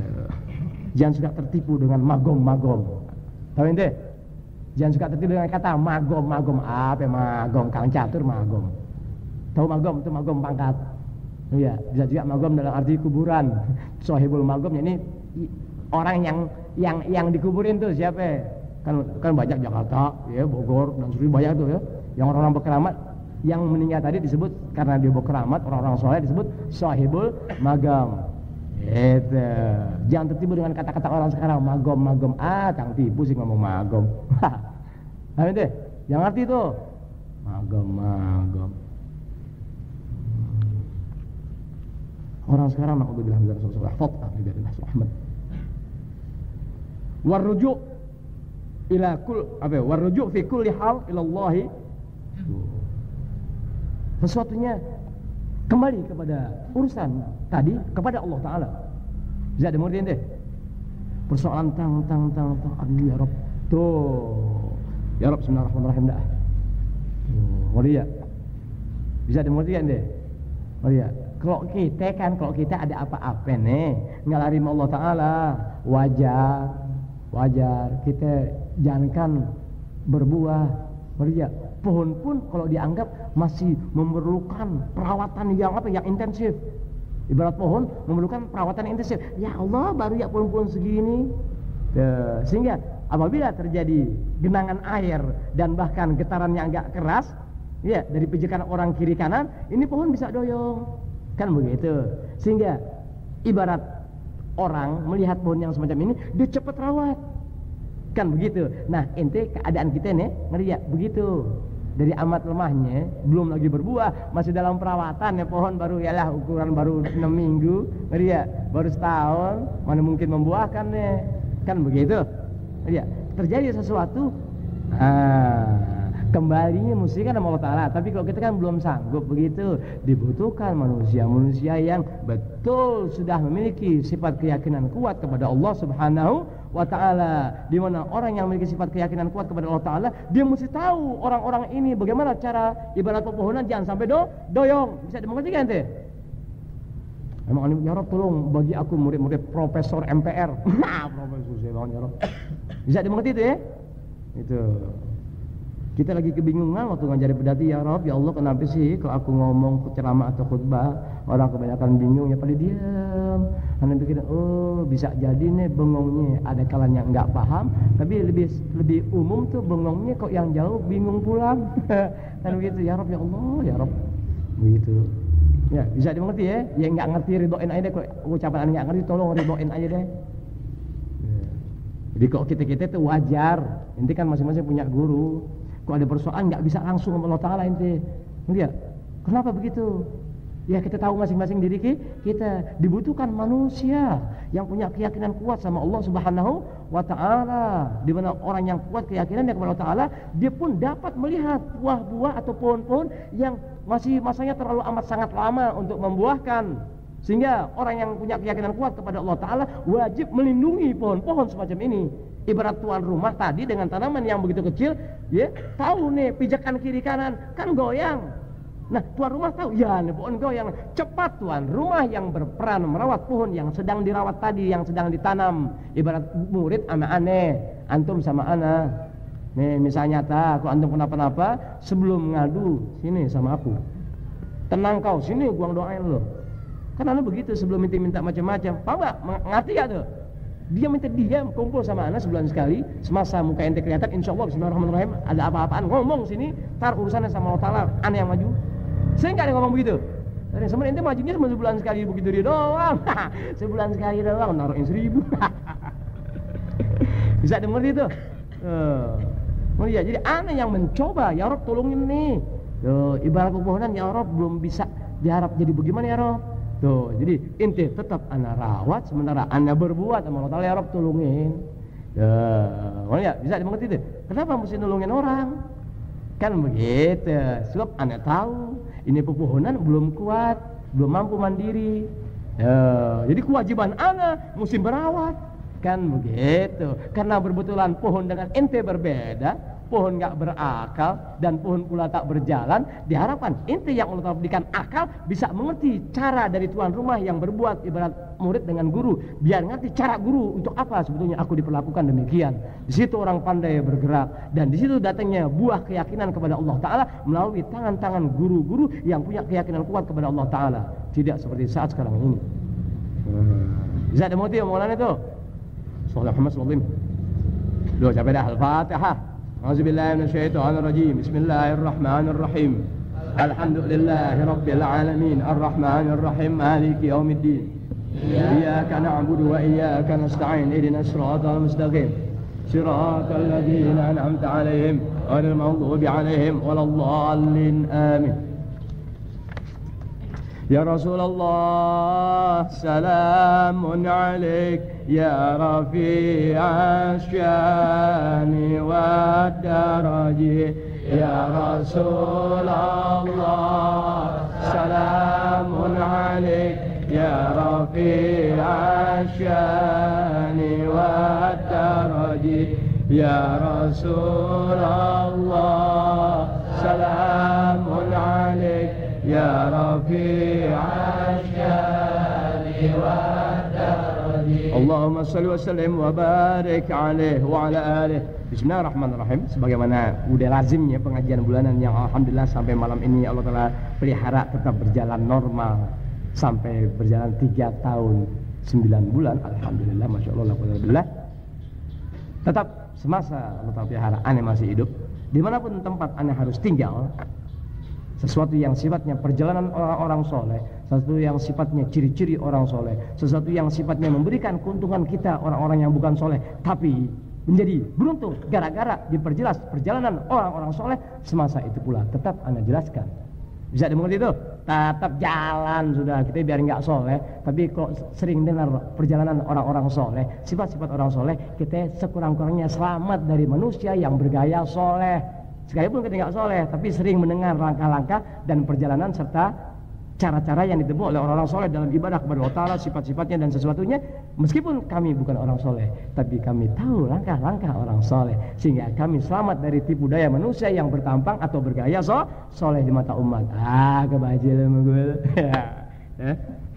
Jangan suka tertipu dengan magom-magom. Tahu ente? Jangan suka tertipu dengan kata magom-magom. Apa magom? Kang catur magom. Tahu magom itu magom pangkat. Iya, bisa juga magom dalam arti kuburan. Sohibul magom ini orang yang dikuburin tuh siapa? Kan banyak Jakarta, ya Bogor dan Surabaya tuh ya. Yang orang-orang berkeramat yang meninggal tadi disebut karena dia berkeramat, orang-orang soleh disebut sohibul magam. Itu. Jangan tertipu dengan kata-kata orang sekarang magom. Kang tipu sih ngomong magom. Paham deh? Yang ngerti tuh. Magom. Orang sekarang naudzubillah min dzalik Ahmad. Warruju' ila warruju' fi kulli hal ila Allah. Sesuatunya kembali kepada urusan tadi kepada Allah Ta'ala. Bisa dimengerti deh. Persoalan tang aduh ya Rabb. Tuh. Ya Rabb bismillahirrahmanirrahim dah. Mulia. Bisa dimengerti deh. Oh iya, kalau kita ada apa-apa nih ngalarim Allah Ta'ala, wajar kita jangankan berbuah. Oh iya, pohon pun kalau dianggap masih memerlukan perawatan yang intensif. Ibarat pohon memerlukan perawatan yang intensif. Ya Allah, baru ya pohon-pohon segini. Sehingga apabila terjadi genangan air dan bahkan getaran yang agak keras, ya, dari pijakan orang kiri kanan, ini pohon bisa doyong. Kan begitu. Sehingga ibarat orang melihat pohon yang semacam ini, dia cepat rawat. Kan begitu. Nah, ente keadaan kita nih, ngeri ya, begitu. Dari amat lemahnya, belum lagi berbuah, masih dalam perawatan ya, pohon baru yalah ukuran baru 6 minggu, ngeri ya, baru setahun, mana mungkin membuahkan nih. Kan begitu. Ya, terjadi sesuatu, kembalinya mesti kan sama Allah Ta'ala. Tapi kalau kita kan belum sanggup begitu, dibutuhkan manusia yang betul sudah memiliki sifat keyakinan kuat kepada Allah Subhanahu wa Ta'ala. Di mana orang yang memiliki sifat keyakinan kuat kepada Allah Ta'ala, dia mesti tahu orang-orang ini bagaimana cara ibarat pepohonan jangan sampai doyong. Bisa dimengerti kan ente? Emang ya Rob, tolong bagi aku murid-murid profesor MPR. Nah, profesor saya banget ya Rob. Bisa dimengerti itu ya? Itu. Kita lagi kebingungan waktu ngajari pedati, ya Rob, ya Allah, kenapa sih kalau aku ngomong ceramah atau khutbah orang kebanyakan bingung, ya pada diam. Anda pikir, oh bisa jadi nih bengongnya ada kalanya nggak paham, tapi lebih umum tuh bengongnya kok yang jauh bingung pulang. Kan begitu, ya Rob, ya Allah, ya Rob. Begitu. Ya, bisa dimengerti ya? Yang nggak ngerti ridoin aja deh, kok ucapan Anda nggak ngerti, tolong ridoin aja deh. Jadi kok kita tuh wajar, inti kan masing-masing punya guru. Kok ada persoalan nggak bisa langsung sama Allah Ta'ala ente. Lihat, kenapa begitu? Ya kita tahu masing-masing diri kita dibutuhkan manusia yang punya keyakinan kuat sama Allah Subhanahu wa Ta'ala. Di mana orang yang kuat keyakinannya kepada Allah Ta'ala, dia pun dapat melihat buah-buah atau pohon-pohon yang masih masanya terlalu amat sangat lama untuk membuahkan. Sehingga orang yang punya keyakinan kuat kepada Allah Ta'ala wajib melindungi pohon-pohon semacam ini. Ibarat tuan rumah tadi dengan tanaman yang begitu kecil, ya tahu nih pijakan kiri kanan kan goyang. Nah, tuan rumah tahu, ya nih pohon goyang. Cepat tuan rumah yang berperan merawat pohon yang sedang dirawat tadi, yang sedang ditanam. Ibarat murid sama aneh, antum sama ana. Nih misalnya kalau antum kenapa-napa, sebelum ngadu sini sama aku. Tenang kau, sini gua doain lo. Kan ana begitu sebelum minta macam-macam. Paham gak? Ngerti gak tuh? Dia minta diam, kumpul sama anak sebulan sekali, semasa muka ente kelihatan, insya Allah bismillahirrahmanirrahim, ada apa-apaan ngomong sini, tar urusannya sama Allah Ta'ala, aneh yang maju. Saya nggak ada ngomong begitu. Dari sebenarnya ente majunya cuma sebulan sekali begitu dia doang. Sebulan sekali doang, naruhin 1000. Bisa dimengerti itu? Oh iya, jadi aneh yang mencoba, ya Rob tolongin nih. Ibarat pepohonan, ya Rob belum bisa diharap jadi bagaimana ya Rob? Tuh, jadi inti tetap ana rawat sementara ana berbuat sama Allah Ta'ala, ya Rob tolongin. Ya, bisa dimengerti itu. Kenapa mesti nolongin orang? Kan begitu. Sebab ana tahu ini pepohonan belum kuat, belum mampu mandiri. Jadi kewajiban ana mesti merawat. Kan begitu. Karena berbetulan pohon dengan ente berbeda, pohon nggak berakal dan pohon pula tak berjalan, diharapkan ente yang Allah berikan akal bisa mengerti cara dari tuan rumah yang berbuat ibarat murid dengan guru, biar ngerti cara guru untuk apa sebetulnya aku diperlakukan demikian. Di situ orang pandai bergerak dan di situ datangnya buah keyakinan kepada Allah Ta'ala melalui tangan-tangan guru-guru yang punya keyakinan kuat kepada Allah Ta'ala, tidak seperti saat sekarang ini. Bisa dimengerti omongan itu? Sallallahu alaihi wasallam. Doa sampai dah Al-Fatihah. A'udzubillahi minasyaitonir rajim. Bismillahirrahmanirrahim. Alhamdulillahi rabbil alamin. Arrahmanir rahim. Maliki yaumiddin. Iyyaka na'budu wa iyyaka nasta'in. Ihdinas siratal mustaqim. Siratal ladzina an'amta 'alaihim ghairil maghdubi 'alaihim waladdallin. Amin. Ya Rasulullah, salamun alaik ya rafi'ash syani wa daraji. Ya Rasulullah, salamun alaik ya rafi'ash syani wa daraji. Ya Rasulullah, salamun alaik يا رفيع الشان والدرج اللهم صل وسلم وبارك عليه وعلى آله. Bismillahirrahmanirrahim. Sebagaimana udah lazimnya pengajian bulanan yang alhamdulillah sampai malam ini Allah Ta'ala pelihara tetap berjalan normal sampai berjalan 3 tahun 9 bulan. Alhamdulillah, Masya Allah, alhamdulillah. Tetap semasa Allah Ta'ala pelihara aneh masih hidup, dimanapun tempat aneh harus tinggal, sesuatu yang sifatnya perjalanan orang-orang soleh, sesuatu yang sifatnya ciri-ciri orang soleh, sesuatu yang sifatnya memberikan keuntungan kita orang-orang yang bukan soleh, tapi menjadi beruntung gara-gara diperjelas perjalanan orang-orang soleh, semasa itu pula tetap Anda jelaskan. Bisa dimengerti itu? Tetap jalan sudah, kita biar nggak soleh, tapi kok sering dengar perjalanan orang-orang soleh, sifat-sifat orang soleh, kita sekurang-kurangnya selamat dari manusia yang bergaya soleh. Sekalipun kita nggak soleh, tapi sering mendengar langkah-langkah dan perjalanan serta cara-cara yang ditempuh oleh orang-orang soleh dalam ibadah kepada Allah Ta'ala, sifat-sifatnya dan sesuatunya. Meskipun kami bukan orang soleh, tapi kami tahu langkah-langkah orang soleh, sehingga kami selamat dari tipu daya manusia yang bertampang atau bergaya soleh di mata umat. Kebahagiaan sama gue.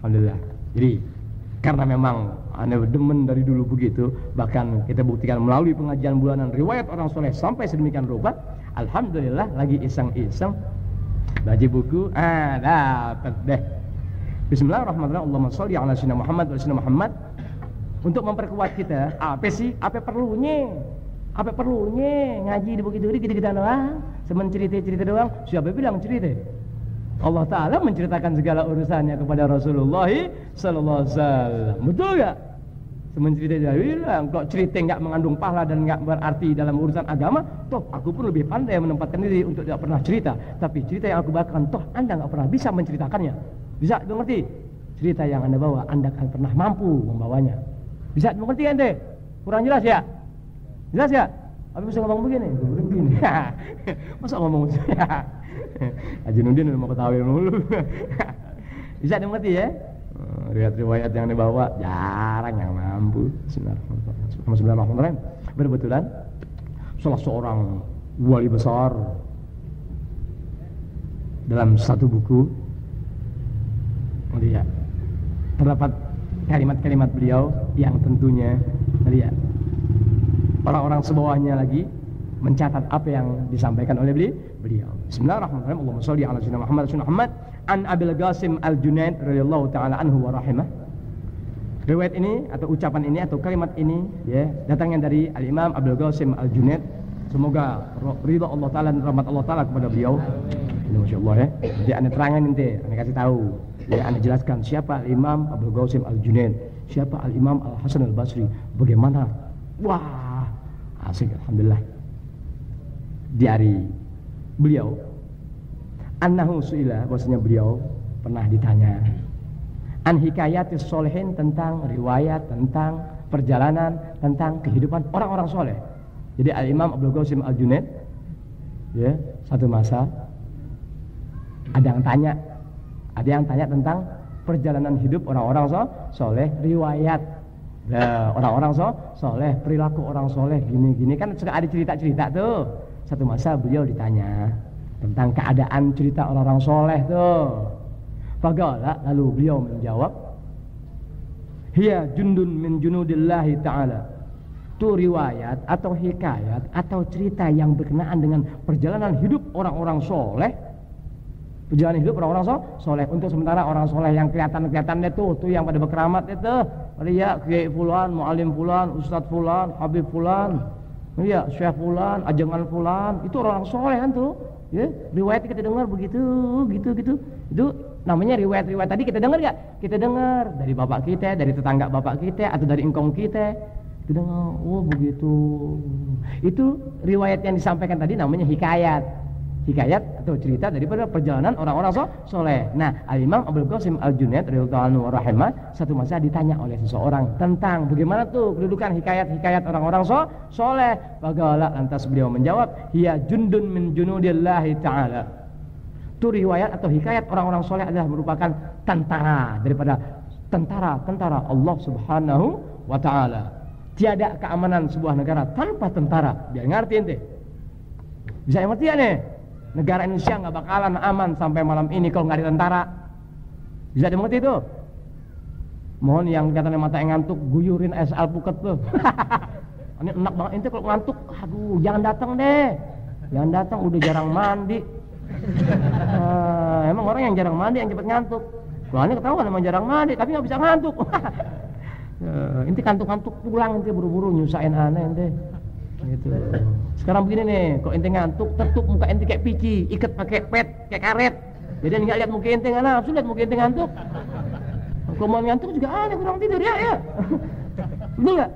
Alhamdulillah. Jadi karena memang aneh demen dari dulu begitu, bahkan kita buktikan melalui pengajian bulanan riwayat orang soleh sampai sedemikian rupa. Alhamdulillah, lagi iseng-iseng baca buku, dapat deh. Bismillahirrahmanirrahim. Allahumma sholli ala sayyidina Muhammad wa sayyidina Muhammad. Untuk memperkuat kita, apa perlunya ngaji di bukit duri gitu-gitu doang, semen cerita-cerita doang. Siapa bilang cerita? Allah Ta'ala menceritakan segala urusannya kepada Rasulullah sallallahu alaihi wasallam. Betul gak? Semen cerita dia bilang, kok cerita nggak mengandung pahala dan nggak berarti dalam urusan agama, toh aku pun lebih pandai menempatkan diri untuk tidak pernah cerita. Tapi cerita yang aku bawakan, toh Anda nggak pernah bisa menceritakannya. Bisa mengerti? Cerita yang Anda bawa, Anda akan pernah mampu membawanya. Bisa mengerti ente? Kurang jelas ya? Jelas ya? Apa bisa ngomong begini? Begini. Masa ngomong begini? Haji Nudin udah mau ketawa dulu. Bisa dimengerti ya? Riwayat-riwayat yang dibawa jarang yang mampu. Bismillahirrahmanirrahim. Berbetulan salah seorang wali besar dalam satu buku, lihat terdapat kalimat-kalimat beliau yang tentunya lihat orang-orang sebawahnya lagi mencatat apa yang disampaikan oleh beliau. Bismillahirrahmanirrahim. Allahumma sholli ala sayyidina Muhammad wa sayyidina Muhammad. An Abil Qasim Al-Junaid radhiyallahu taala anhu wa rahimah. Riwayat ini atau ucapan ini atau kalimat ini ya datangnya dari Al-Imam Abil Qasim Al-Junaid. Semoga ridha Allah taala dan rahmat Allah taala kepada beliau. Masyaallah ya. Jadi anda terangkan nanti, anda kasih tahu. Ya, anda jelaskan siapa Al-Imam Abil Qasim Al-Junaid, siapa Al-Imam Al-Hasan Al-Basri, bagaimana. Wah, asik alhamdulillah. Diari beliau annahu su'ila, bahwasanya beliau pernah ditanya an hikayatis solehin, tentang riwayat, tentang perjalanan, tentang kehidupan orang-orang soleh. Jadi Al-Imam Abil Qasim Al-Junaid ya, satu masa ada yang tanya tentang perjalanan hidup orang-orang soleh, riwayat orang-orang soleh, perilaku orang soleh, gini-gini kan suka ada cerita-cerita tuh. Satu masa beliau ditanya tentang keadaan cerita orang-orang soleh tuh. Faqala, lalu beliau menjawab, hiya jundun min junudillahi ta'ala. Itu riwayat atau hikayat atau cerita yang berkenaan dengan perjalanan hidup orang-orang soleh. Perjalanan hidup orang-orang soleh. Untuk sementara orang soleh yang kelihatan itu tuh yang pada berkeramat itu, lihat kiai fulan, muallim fulan, ustadz fulan, habib fulan, iya syekh fulan, ajengan fulan, itu orang soleh kan tuh. Ya, riwayat kita dengar begitu, gitu. Itu namanya riwayat tadi kita dengar gak? Kita dengar dari bapak kita, dari tetangga bapak kita, atau dari engkong kita. Kita dengar, oh begitu. Itu riwayat yang disampaikan tadi namanya hikayat. Hikayat atau cerita daripada perjalanan orang-orang soleh. Nah, Al-Imam Abil Qasim Al-Junaid radhiyallahu anhu wa rahimah, satu masa ditanya oleh seseorang tentang bagaimana tuh kedudukan hikayat-hikayat orang-orang soleh. Faqala, lantas beliau menjawab, hiya jundun min junudillahi ta'ala. Itu riwayat atau hikayat orang-orang soleh adalah merupakan tentara daripada tentara Allah Subhanahu wa ta'ala. Tiada keamanan sebuah negara tanpa tentara. Biar ngerti ente. Bisa ngerti ya nih? negara Indonesia nggak bakalan aman sampai malam ini kalau nggak ada tentara. Bisa dimengerti itu? Mohon yang katanya mata yang ngantuk, guyurin es alpukat tuh. Ini enak banget, ente kalau ngantuk, aduh jangan datang deh. Jangan datang, udah jarang mandi. Emang orang yang jarang mandi yang cepet ngantuk. Wah ini ketahuan emang jarang mandi, tapi nggak bisa ngantuk. Ente kantuk-kantuk pulang, ente buru-buru nyusahin aneh ente. Gitu. Sekarang begini nih, kalau ente ngantuk, tertutup muka ente kayak pici, ikat pakai pet, kayak karet. Jadi nggak lihat muka ente, nggak nafsu lihat muka ente ngantuk. Kalau mau ngantuk juga aneh kurang tidur ya. Betul nggak?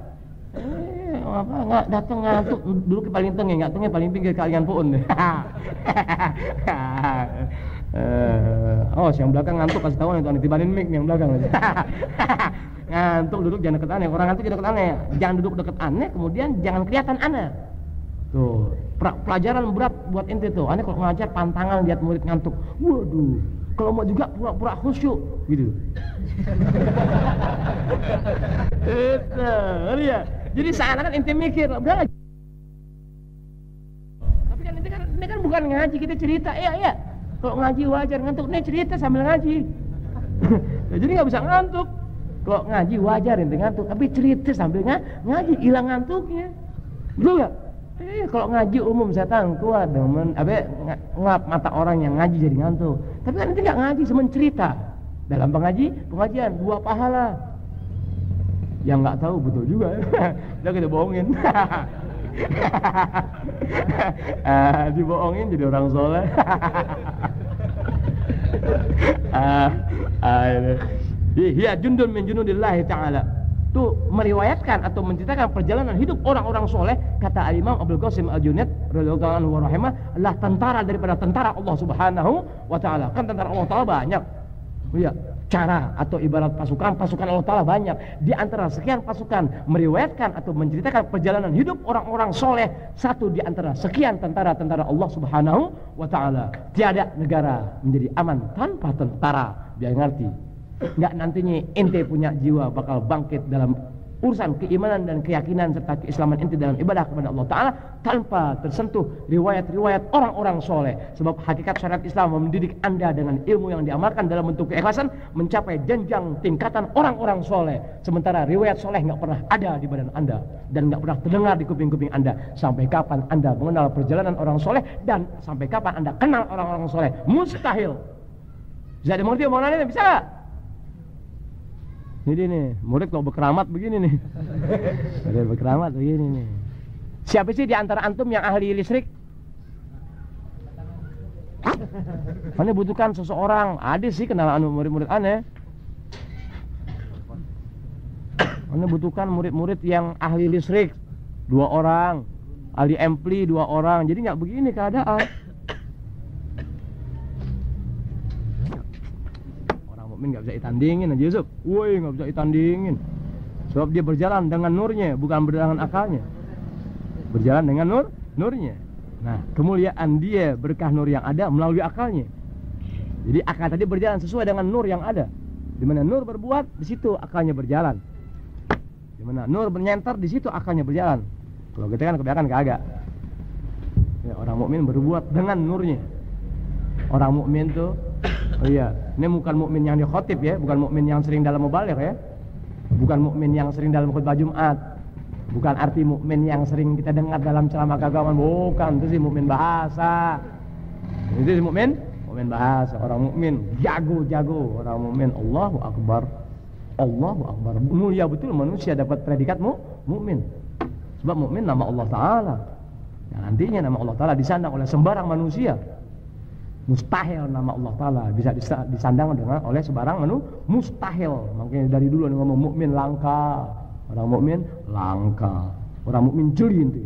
Apa nggak datang ngantuk dulu ke paling tengah, nggak tengah paling pinggir kalian puun. Oh, yang belakang ngantuk kasih tahu itu tibanin mic yang belakang. Ngantuk duduk jangan deket aneh, orang ngantuk jangan deket aneh, jangan duduk deket aneh, kemudian jangan kelihatan aneh. Tuh, pelajaran berat buat ente tuh. Aneh kalau ngajar pantangan lihat murid ngantuk. Waduh, kalau mau juga pura-pura khusyuk gitu. Itu, ya. Jadi seakan-akan ente mikir, udah. Tapi kan ini kan bukan ngaji, kita cerita, ya. Kalau ngaji wajar ngantuk, nih cerita sambil ngaji. Jadi nggak bisa ngantuk. Kalau ngaji wajar ente ngantuk, tapi cerita sambil ngaji hilang ngantuknya. Betul nggak? Kalau ngaji umum setan kuat demen, ngap mata orang yang ngaji jadi ngantuk. Tapi kan ente nggak ngaji, cuma cerita. Dalam pengajian 2 pahala. Yang nggak tahu betul juga. Udah kita bohongin. Dibohongin jadi orang soleh. Hiya jundun min junudillahi ta'ala. Itu meriwayatkan atau menceritakan perjalanan hidup orang-orang soleh. Kata Al-Imam Abdul Qasim Al-Junaid radhiyallahu anhu wa rahimah, adalah tentara daripada tentara Allah Subhanahu wa ta'ala. Kan tentara Allah Ta'ala banyak. Iya, cara atau ibarat pasukan Allah Ta'ala banyak. Di antara sekian pasukan meriwayatkan atau menceritakan perjalanan hidup orang-orang soleh, satu di antara sekian tentara-tentara Allah Subhanahu wa Ta'ala. Tiada negara menjadi aman tanpa tentara. Biar ngerti, nggak nantinya ente punya jiwa bakal bangkit dalam urusan keimanan dan keyakinan serta keislaman ente dalam ibadah kepada Allah Ta'ala tanpa tersentuh riwayat-riwayat orang-orang soleh. Sebab hakikat syariat Islam mendidik anda dengan ilmu yang diamalkan dalam bentuk keikhlasan mencapai jenjang tingkatan orang-orang soleh. Sementara riwayat soleh nggak pernah ada di badan anda dan nggak pernah terdengar di kuping-kuping anda. Sampai kapan anda mengenal perjalanan orang soleh dan sampai kapan anda kenal orang-orang soleh? Mustahil. Bisa dimengerti omongannya? Bisa nggak? Ini nih, murid kalau berkeramat begini nih. Murid berkeramat begini nih. Siapa sih di antara antum yang ahli listrik? Aneh butuhkan seseorang. Ada sih kenalan murid-murid aneh. Aneh butuhkan murid-murid yang ahli listrik 2 orang, ahli ampli 2 orang. Jadi nggak begini keadaan. Mukmin nggak bisa ditandingin aja Yusuf. Woi, nggak bisa ditandingin. Sebab dia berjalan dengan nurnya, bukan dengan akalnya. Berjalan dengan nurnya. Nah, kemuliaan dia berkah nur yang ada melalui akalnya. Jadi akal tadi berjalan sesuai dengan nur yang ada. Di mana nur berbuat, di situ akalnya berjalan. Di mana nur menyenter, di situ akalnya berjalan. Kalau kita kan kebanyakan kagak. Ya, orang mukmin berbuat dengan nurnya. Orang mukmin tuh, oh iya, ini bukan mukmin yang dikhotib ya, bukan mukmin yang sering dalam mubaligh ya, bukan mukmin yang sering dalam khutbah Jumat, bukan arti mukmin yang sering kita dengar dalam ceramah keagamaan, bukan. Itu sih mukmin bahasa. Itu sih mukmin bahasa. Orang mukmin jago, orang mukmin Allahu Akbar, Allahu Akbar. Mulia betul manusia dapat predikat mukmin. Sebab mukmin nama Allah Taala. Yang nantinya nama Allah Taala disandang oleh sembarang manusia. Mustahil nama Allah Ta'ala bisa disandang oleh sebarang mustahil. Makanya dari dulu ngomong mukmin langka. Orang mukmin langka. Orang mukmin jeli itu.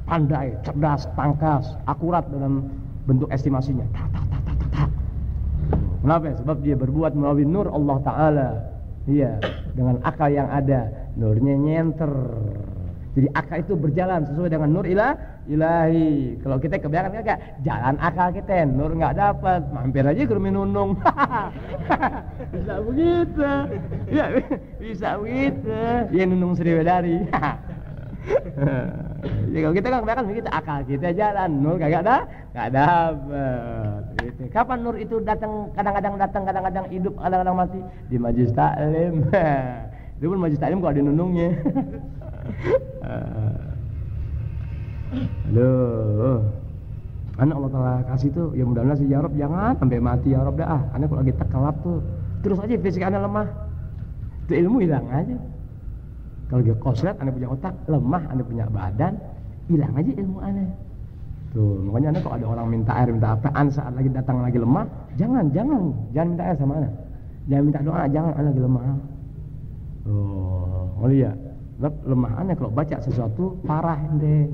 Pandai, cerdas, tangkas, akurat dalam bentuk estimasinya. Kenapa? Sebab dia berbuat melalui nur Allah Ta'ala. Iya, dengan akal yang ada. Nurnya nyenter. Jadi akal itu berjalan sesuai dengan nur ilahi. Kalau kita kebanyakan kagak, jalan akal kita, nur nggak dapat, mampir aja ke rumah nunung. Bisa begitu. Ya, bisa begitu. Dia nunung Sriwedari. Ya kalau kita kan kebanyakan begitu, akal kita jalan, nur kagak dapet. Gitu. Kapan nur itu datang? Kadang-kadang hidup, kadang-kadang mati di majelis taklim. Itu pun majelis taklim kok ada nunungnya. Aduh, anak Allah Ta'ala kasih tuh, ya mudah-mudahan sih ya Rob, jangan sampai mati ya Rob dah. Anak kalau lagi tekelap tuh, terus aja fisik anak lemah, itu ilmu hilang aja. Kalau dia koslet, anak punya otak lemah, anak punya badan, hilang aja ilmu anak. Tuh, makanya anak kalau ada orang minta air, minta apaan saat lagi datang lagi lemah, jangan minta air sama anak, jangan minta doa, jangan anak lagi lemah. Oh iya, lemah anak kalau baca sesuatu parah deh.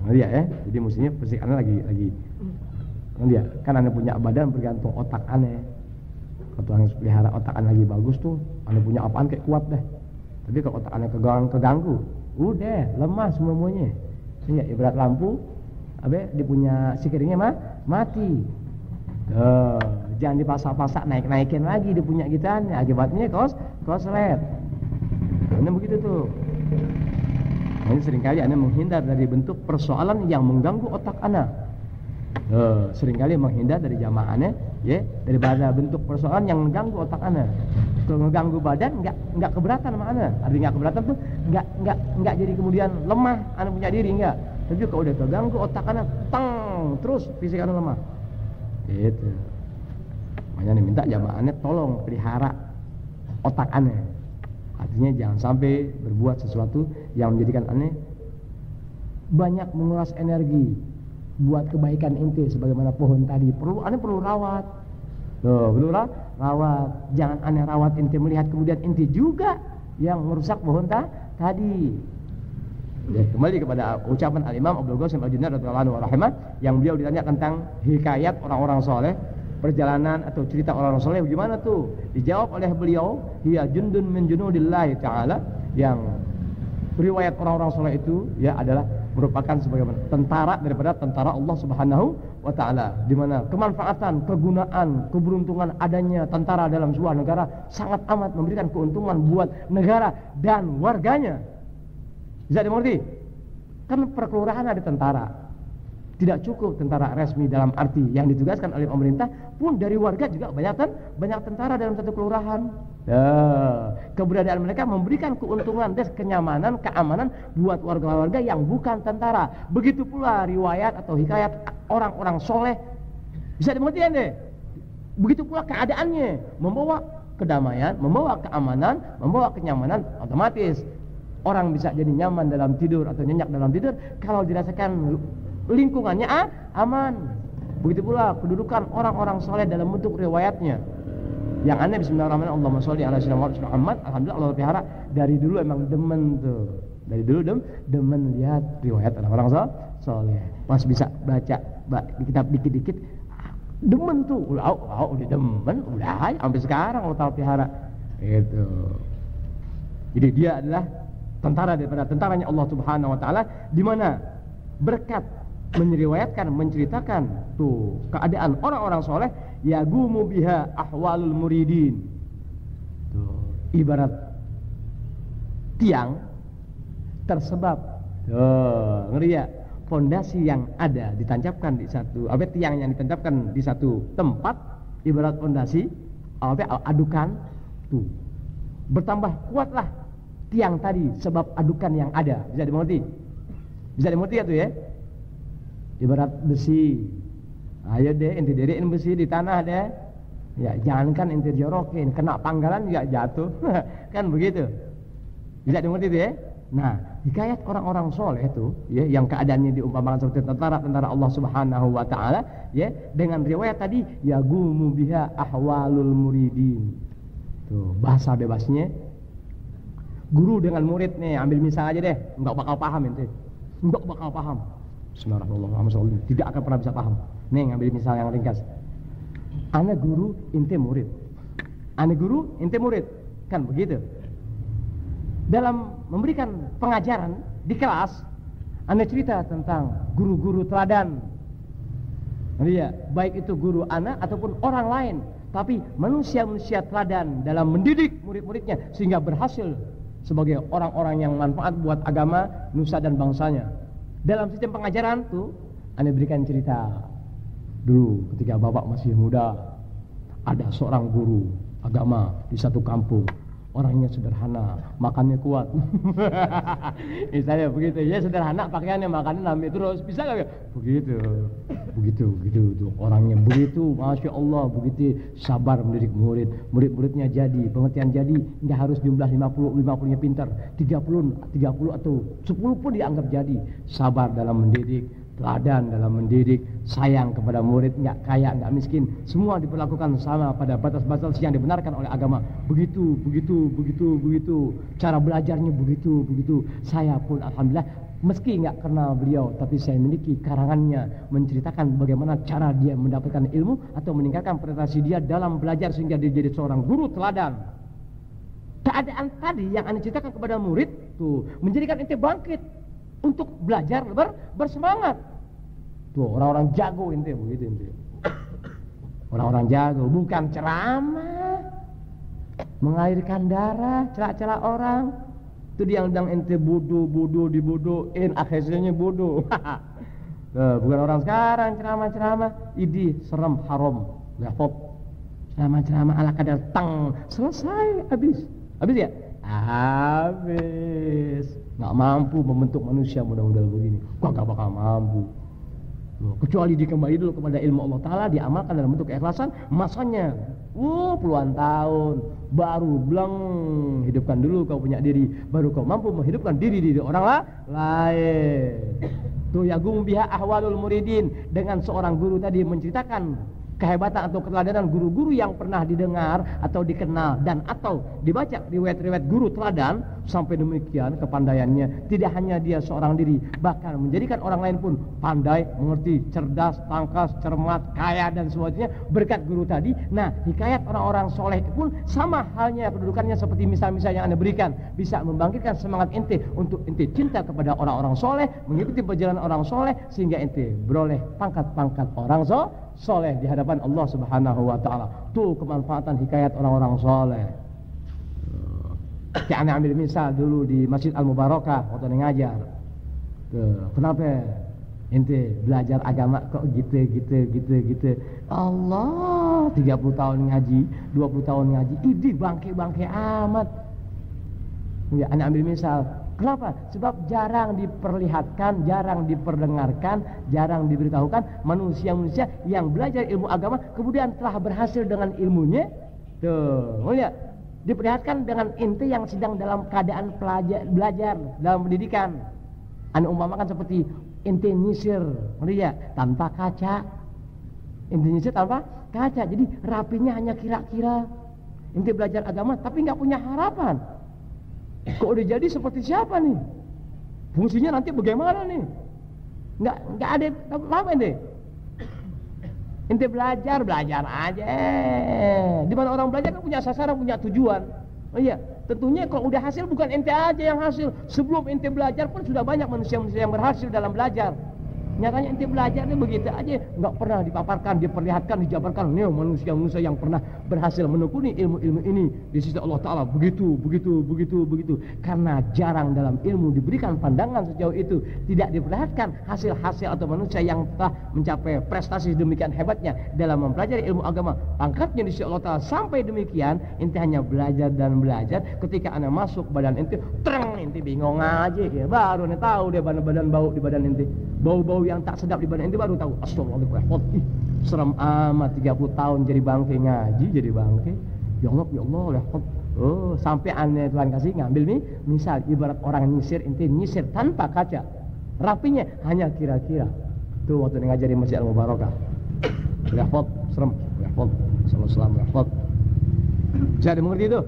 Iya ya, jadi mestinya fisik anak lagi. Dia kan anak punya badan bergantung otak aneh. Kalau Tuhan pelihara otak anak lagi bagus tuh, anak punya apaan kayak kuat deh. Tapi kalau otak anak keganggu, udah lemah semuanya. Iya, ibarat lampu, dia punya sikiringnya mati. Jangan dipasak-pasak naikin lagi dia punya gitarnya, akibatnya koslet. Karena begitu tuh. Ini seringkali anak menghindar dari bentuk persoalan yang mengganggu otak anak. Seringkali menghindar dari jamaahnya, ya, daripada bentuk persoalan yang mengganggu otak anak. Kalau mengganggu badan, nggak keberatan sama anak. Artinya nggak keberatan tuh, nggak jadi kemudian lemah, anak punya diri nggak. Tapi kalau udah keganggu otak anak, terus fisik anak lemah. Gitu. Makanya nih minta jamaahnya tolong pelihara otak anak. Artinya jangan sampai berbuat sesuatu yang menjadikan aneh banyak menguras energi buat kebaikan inti sebagaimana pohon tadi. Aneh perlu rawat. Perlu rawat. Jangan aneh rawat inti melihat kemudian inti juga yang merusak pohon tadi. Ya, kembali kepada ucapan Al-Imam Abdul Qasim Al-Junaid radhiyallahu anhu rahimah yang beliau ditanya tentang hikayat orang-orang soleh, perjalanan atau cerita orang-orang soleh bagaimana tuh? Dijawab oleh beliau, hiya jundun min junudillahi ta'ala, yang riwayat orang-orang soleh itu ya adalah merupakan sebagai tentara daripada tentara Allah Subhanahu wa ta'ala, di mana kemanfaatan, kegunaan, keberuntungan adanya tentara dalam sebuah negara sangat amat memberikan keuntungan buat negara dan warganya. Bisa dimengerti? Kan perkelurahan ada tentara. Tidak cukup tentara resmi dalam arti yang ditugaskan oleh pemerintah, pun dari warga juga banyak tentara dalam satu kelurahan. Keberadaan mereka memberikan keuntungan dan kenyamanan, keamanan buat warga-warga yang bukan tentara. Begitu pula riwayat atau hikayat orang-orang soleh. Bisa dimengerti deh. Begitu pula keadaannya, membawa kedamaian, membawa keamanan, membawa kenyamanan, otomatis orang bisa jadi nyaman dalam tidur atau nyenyak dalam tidur kalau dirasakan lingkungannya aman. Begitu pula kedudukan orang-orang soleh dalam bentuk riwayatnya. Yang aneh bismillahirrahmanirrahim, Allahumma sholli ala sayyidina Muhammad. Alhamdulillah Allah pelihara dari dulu emang demen tuh. Dari dulu demen lihat riwayat orang-orang soleh. Pas bisa baca kitab dikit-dikit demen tuh. Udah demen, udah sampai sekarang Allah Ta'ala pelihara. Itu. Jadi dia adalah tentara daripada tentaranya Allah Subhanahu wa taala, di mana berkat meriwayatkan, menceritakan tuh keadaan orang-orang soleh, yagumu biha ahwalul muridin. Tuh, ibarat tiang tersebab, ngeri ya, fondasi yang ada ditancapkan di satu, tiang yang ditancapkan di satu tempat, ibarat fondasi, adukan tuh bertambah kuatlah tiang tadi sebab adukan yang ada. Bisa dimengerti? Bisa dimengerti ya tuh ya? Ibarat besi. Ayo deh inti diriin besi di tanah deh. Ya jangankan inti jorokin, kena panggalan juga jatuh. Kan begitu. Bisa dimengerti tuh ya? Nah, hikayat orang-orang soleh itu ya, yang keadaannya diumpamakan seperti tentara Allah Subhanahu wa taala ya, dengan riwayat tadi yagumu biha ahwalul muridin. Tuh, bahasa bebasnya guru dengan murid nih, ambil misal aja deh, enggak bakal paham ente. Enggak bakal paham. Bismillahirrahmanirrahim. Tidak akan pernah bisa paham. Nih, ngambil misal yang ringkas. Ana guru, ente murid. Ana guru, ente murid. Kan begitu. Dalam memberikan pengajaran di kelas, ana cerita tentang guru-guru teladan. Iya, baik itu guru ana ataupun orang lain, tapi manusia-manusia teladan dalam mendidik murid-muridnya sehingga berhasil sebagai orang-orang yang manfaat buat agama, nusa dan bangsanya. Dalam sistem pengajaran tuh, Anda berikan cerita. Dulu ketika bapak masih muda, ada seorang guru agama di satu kampung. Orangnya sederhana, makannya kuat. Misalnya begitu, ya sederhana, pakaiannya, makannya lambe terus. Bisa gak? Begitu. Tuh. Orangnya begitu, Masya Allah, begitu sabar mendidik murid. Murid-muridnya jadi, pengertian jadi. Nggak harus jumlah 50-nya pintar. 30 atau 10 pun dianggap jadi. Sabar dalam mendidik, teladan dalam mendidik, sayang kepada murid, nggak kaya, nggak miskin, semua diperlakukan sama pada batas-batas yang dibenarkan oleh agama. Begitu. Cara belajarnya begitu. Saya pun alhamdulillah, meski nggak kenal beliau, tapi saya memiliki karangannya menceritakan bagaimana cara dia mendapatkan ilmu atau meningkatkan prestasi dia dalam belajar sehingga dia jadi seorang guru teladan. Keadaan tadi yang Anda ceritakan kepada murid tuh menjadikan ente bangkit untuk belajar bersemangat. Tuh orang-orang jago ente begitu ente. Orang-orang jago bukan ceramah, mengalirkan darah, celak-celak orang. Itu dia yang ente bodoh dibodohin, akhirnya bodoh. Bukan orang sekarang ceramah, idi serem haram, gafop. Ceramah ala kadar tang, selesai, habis ya? Habis. Nggak mampu membentuk manusia mudah-mudahan begini. Kok gak bakal mampu. Kecuali dikembali dulu kepada ilmu Allah Ta'ala, diamalkan dalam bentuk keikhlasan, masanya puluhan tahun, baru bleng, hidupkan dulu kau punya diri, baru kau mampu menghidupkan diri orang lain. Tuh yagung biha ahwalul muridin, dengan seorang guru tadi menceritakan kehebatan atau keteladanan guru-guru yang pernah didengar atau dikenal dan atau dibaca riwayat-riwayat guru teladan. Sampai demikian kepandaiannya tidak hanya dia seorang diri, bahkan menjadikan orang lain pun pandai, mengerti, cerdas, tangkas, cermat, kaya dan sebagainya berkat guru tadi. Nah, hikayat orang-orang soleh pun sama halnya kedudukannya seperti misal-misal yang Anda berikan, bisa membangkitkan semangat ente untuk ente cinta kepada orang-orang soleh, mengikuti perjalanan orang soleh, sehingga ente beroleh pangkat-pangkat orang soleh di hadapan Allah Subhanahu wa Ta'ala. Tuh kemanfaatan hikayat orang-orang soleh. Kayak Anda ambil misal dulu di Masjid Al-Mubarakah waktu ngajar. Tuh, kenapa ente belajar agama kok gitu. Allah, 30 tahun ngaji, 20 tahun ngaji, ini bangke amat. Ya, Anda ambil misal. Kenapa? Sebab jarang diperlihatkan, jarang diperdengarkan, jarang diberitahukan manusia-manusia yang belajar ilmu agama kemudian telah berhasil dengan ilmunya. Tuh, lihat, diperlihatkan dengan ente yang sedang dalam keadaan belajar dalam pendidikan. Anda umpamakan seperti ente nyisir, ya, tanpa kaca. Ente nyisir tanpa kaca, jadi rapinya hanya kira-kira. Ente belajar agama tapi nggak punya harapan. Kok udah jadi seperti siapa nih? Fungsinya nanti bagaimana nih? Nggak ada apa ente. Ente belajar aja. Di mana orang belajar kan punya sasaran, punya tujuan. Oh iya, tentunya kalau udah hasil bukan ente aja yang hasil. Sebelum ente belajar pun sudah banyak manusia-manusia yang berhasil dalam belajar. Nyatanya ente belajarnya begitu aja, nggak pernah dipaparkan, diperlihatkan, dijabarkan. Nih manusia-manusia yang pernah berhasil menekuni ilmu-ilmu ini di sisi Allah Ta'ala. Begitu. Karena jarang dalam ilmu diberikan pandangan sejauh itu, tidak diperlihatkan hasil-hasil atau manusia yang telah mencapai prestasi demikian hebatnya dalam mempelajari ilmu agama. Pangkatnya di sisi Allah Ta'ala sampai demikian, ente hanya belajar dan belajar. Ketika anda masuk badan ente, ente bingung aja ya. Baru ente tahu dia badan bau di badan ente. Bau-bau yang tak sedap di badan ente baru tahu. Astagfirullahaladzim. Serem amat 30 tahun jadi bangke ngaji, jadi bangke. Ya Allah. Oh, sampai aneh Tuhan kasih ngambil nih, misal ibarat orang nyisir, ente nyisir tanpa kaca. Rapinya hanya kira-kira. Tuh waktu ngajarin Masjid Al-Mubarakah. Rahmat, serem. Rahmat. Salam rahmat. Bisa dimengerti itu?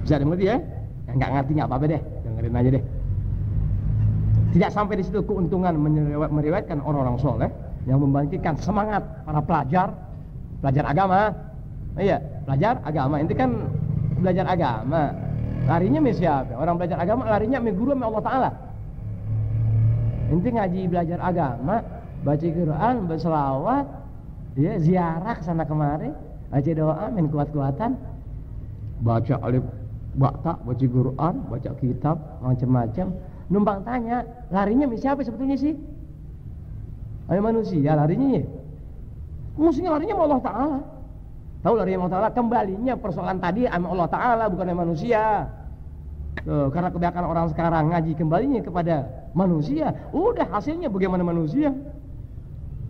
Bisa dimengerti ya? Yang enggak ngerti enggak apa-apa deh. Dengerin aja deh. Tidak sampai di situ keuntungan meriwayatkan orang-orang soleh yang membangkitkan semangat para pelajar agama. Iya, pelajar agama. Ini kan belajar agama. Larinya sama siapa? Orang belajar agama larinya sama guru sama Allah Ta'ala. Inti ngaji belajar agama, baca Quran, berselawat, ya, ziarah sana kemari, baca doa, main kuat-kuatan. baca alif bakta, baca Quran, baca kitab, macam-macam. Numpang tanya, larinya siapa sebetulnya sih? Ayo manusia larinya ya? Musuhnya larinya sama Allah Ta'ala. Tahu larinya sama Allah Ta'ala, kembalinya persoalan tadi sama Allah Ta'ala, bukan sama manusia. Tuh, karena kebanyakan orang sekarang ngaji kembalinya kepada manusia, udah hasilnya bagaimana manusia?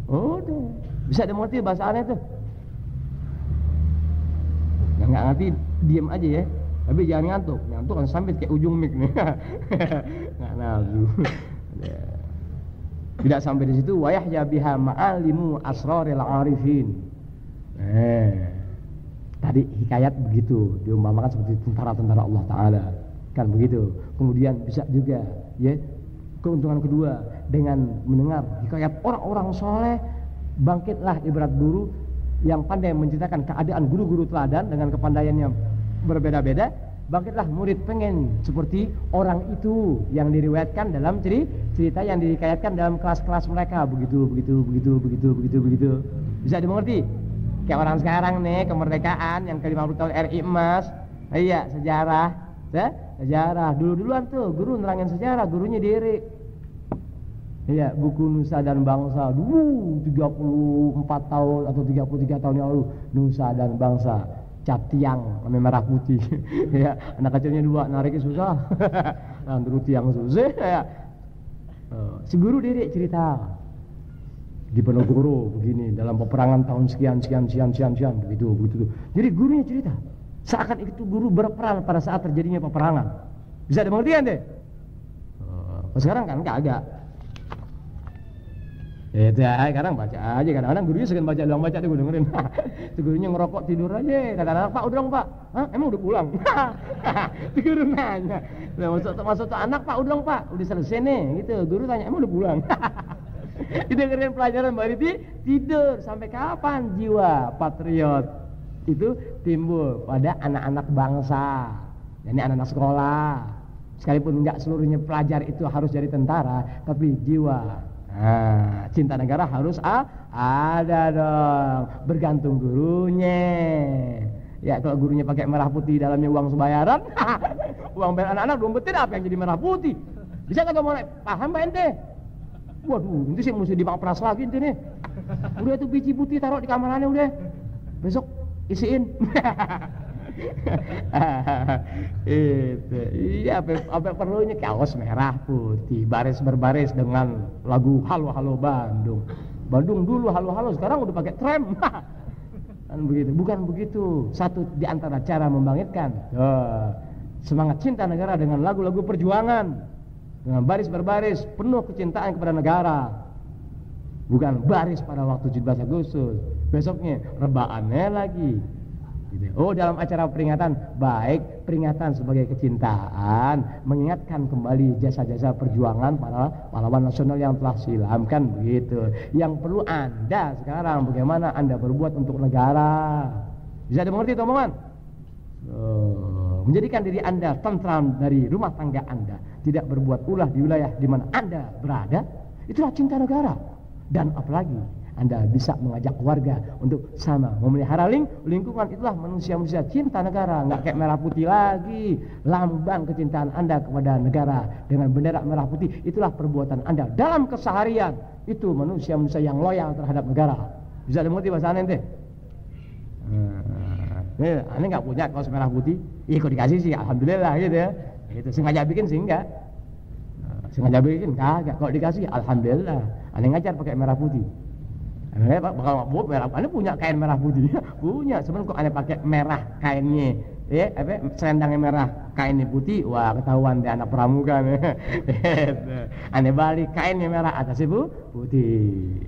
Udah, bisa dimengerti bahasannya tuh. Yang nggak ngerti diam aja ya, tapi jangan ngantuk kan sampai kayak ujung mic nih. Nggak nafsu. Tidak sampai di situ, wayahya biha ma'alimu asraril arifin. Tadi hikayat begitu, diumpamakan seperti tentara-tentara Allah Ta'ala, kan begitu. Kemudian bisa juga ya, keuntungan kedua dengan mendengar hikayat orang-orang soleh. Bangkitlah ibarat guru yang pandai menceritakan keadaan guru-guru teladan dengan kepandaiannya berbeda-beda. Bangkitlah murid pengen seperti orang itu yang diriwayatkan dalam cerita yang dihikayatkan dalam kelas-kelas mereka, begitu. Bisa dimengerti? Kayak orang sekarang nih, kemerdekaan yang ke-50 tahun RI emas. Iya, sejarah. Dulu-duluan tuh guru nerangin sejarah, gurunya diri. Iya, buku Nusa dan Bangsa dulu 34 tahun atau 33 tahun yang lalu, Nusa dan Bangsa. Cat tiang sama merah putih. Ya, anak kecilnya 2 nariknya susah. Nanti tiang susah ya. Si guru diri cerita di Penogoro begini dalam peperangan tahun sekian begitu. Jadi gurunya cerita seakan itu guru berperan pada saat terjadinya peperangan. Bisa dimengerti kan deh? Sekarang kan kagak. Itu ya, sekarang baca aja, kadang-kadang gurunya segan baca tuh gue dengerin. Tuh gurunya ngerokok tidur aja, kadang-kadang Pak udah dong Pak, hah emang udah pulang? Tuh guru nanya, masuk tuh anak Pak udah dong Pak, udah selesai nih, gitu. Guru tanya emang udah pulang? Didengerin pelajaran baru tidur. Sampai kapan jiwa patriot itu timbul pada anak-anak bangsa, ini anak-anak sekolah. Sekalipun enggak seluruhnya pelajar itu harus jadi tentara, tapi jiwa cinta negara harus ada dong, bergantung gurunya. Ya kalau gurunya pakai merah putih dalamnya uang sebayaran, uang bayar anak-anak belum betul apa yang jadi merah putih. Bisa nggak kamu paham Mbak ente? Waduh, nanti sih mesti dipapras lagi ente nih. Udah tuh biji putih taruh di kamarnya udah, besok isiin. Itu iya apa perlunya kaos merah putih baris berbaris dengan lagu halo halo Bandung dulu halo halo, sekarang udah pakai tram. Kan begitu, bukan begitu. Satu di antara cara membangkitkan semangat cinta negara dengan lagu-lagu perjuangan, dengan baris berbaris penuh kecintaan kepada negara, bukan baris pada waktu 17 Agustus besoknya rebaannya lagi. Oh, dalam acara peringatan, baik peringatan sebagai kecintaan, mengingatkan kembali jasa-jasa perjuangan para pahlawan nasional yang telah silam, kan begitu. Yang perlu Anda sekarang bagaimana Anda berbuat untuk negara. Bisa dimengerti omongan? Menjadikan diri Anda tentram dari rumah tangga Anda, tidak berbuat ulah di wilayah di mana Anda berada, itulah cinta negara. Dan apalagi Anda bisa mengajak warga untuk sama memelihara lingkungan. Itulah manusia-manusia cinta negara. Nggak kayak merah putih lagi. Lambang kecintaan Anda kepada negara dengan bendera merah putih, itulah perbuatan Anda dalam keseharian. Itu manusia-manusia yang loyal terhadap negara. Bisa dimengerti bahasa ente? Aneh nggak punya kaos merah putih, kok dikasih sih alhamdulillah gitu ya. Itu sengaja bikin sih enggak. Sengaja bikin kagak. Kalau dikasih alhamdulillah. Aneh ngajar pakai merah putih. Aneh bakal buat merah. Aneh punya kain merah putih. Punya. Sebenarnya kok aneh pakai merah kainnya. Selendangnya merah, kainnya putih. Wah, ketahuan deh anak pramuka. Aneh balik kainnya merah, atasnya putih.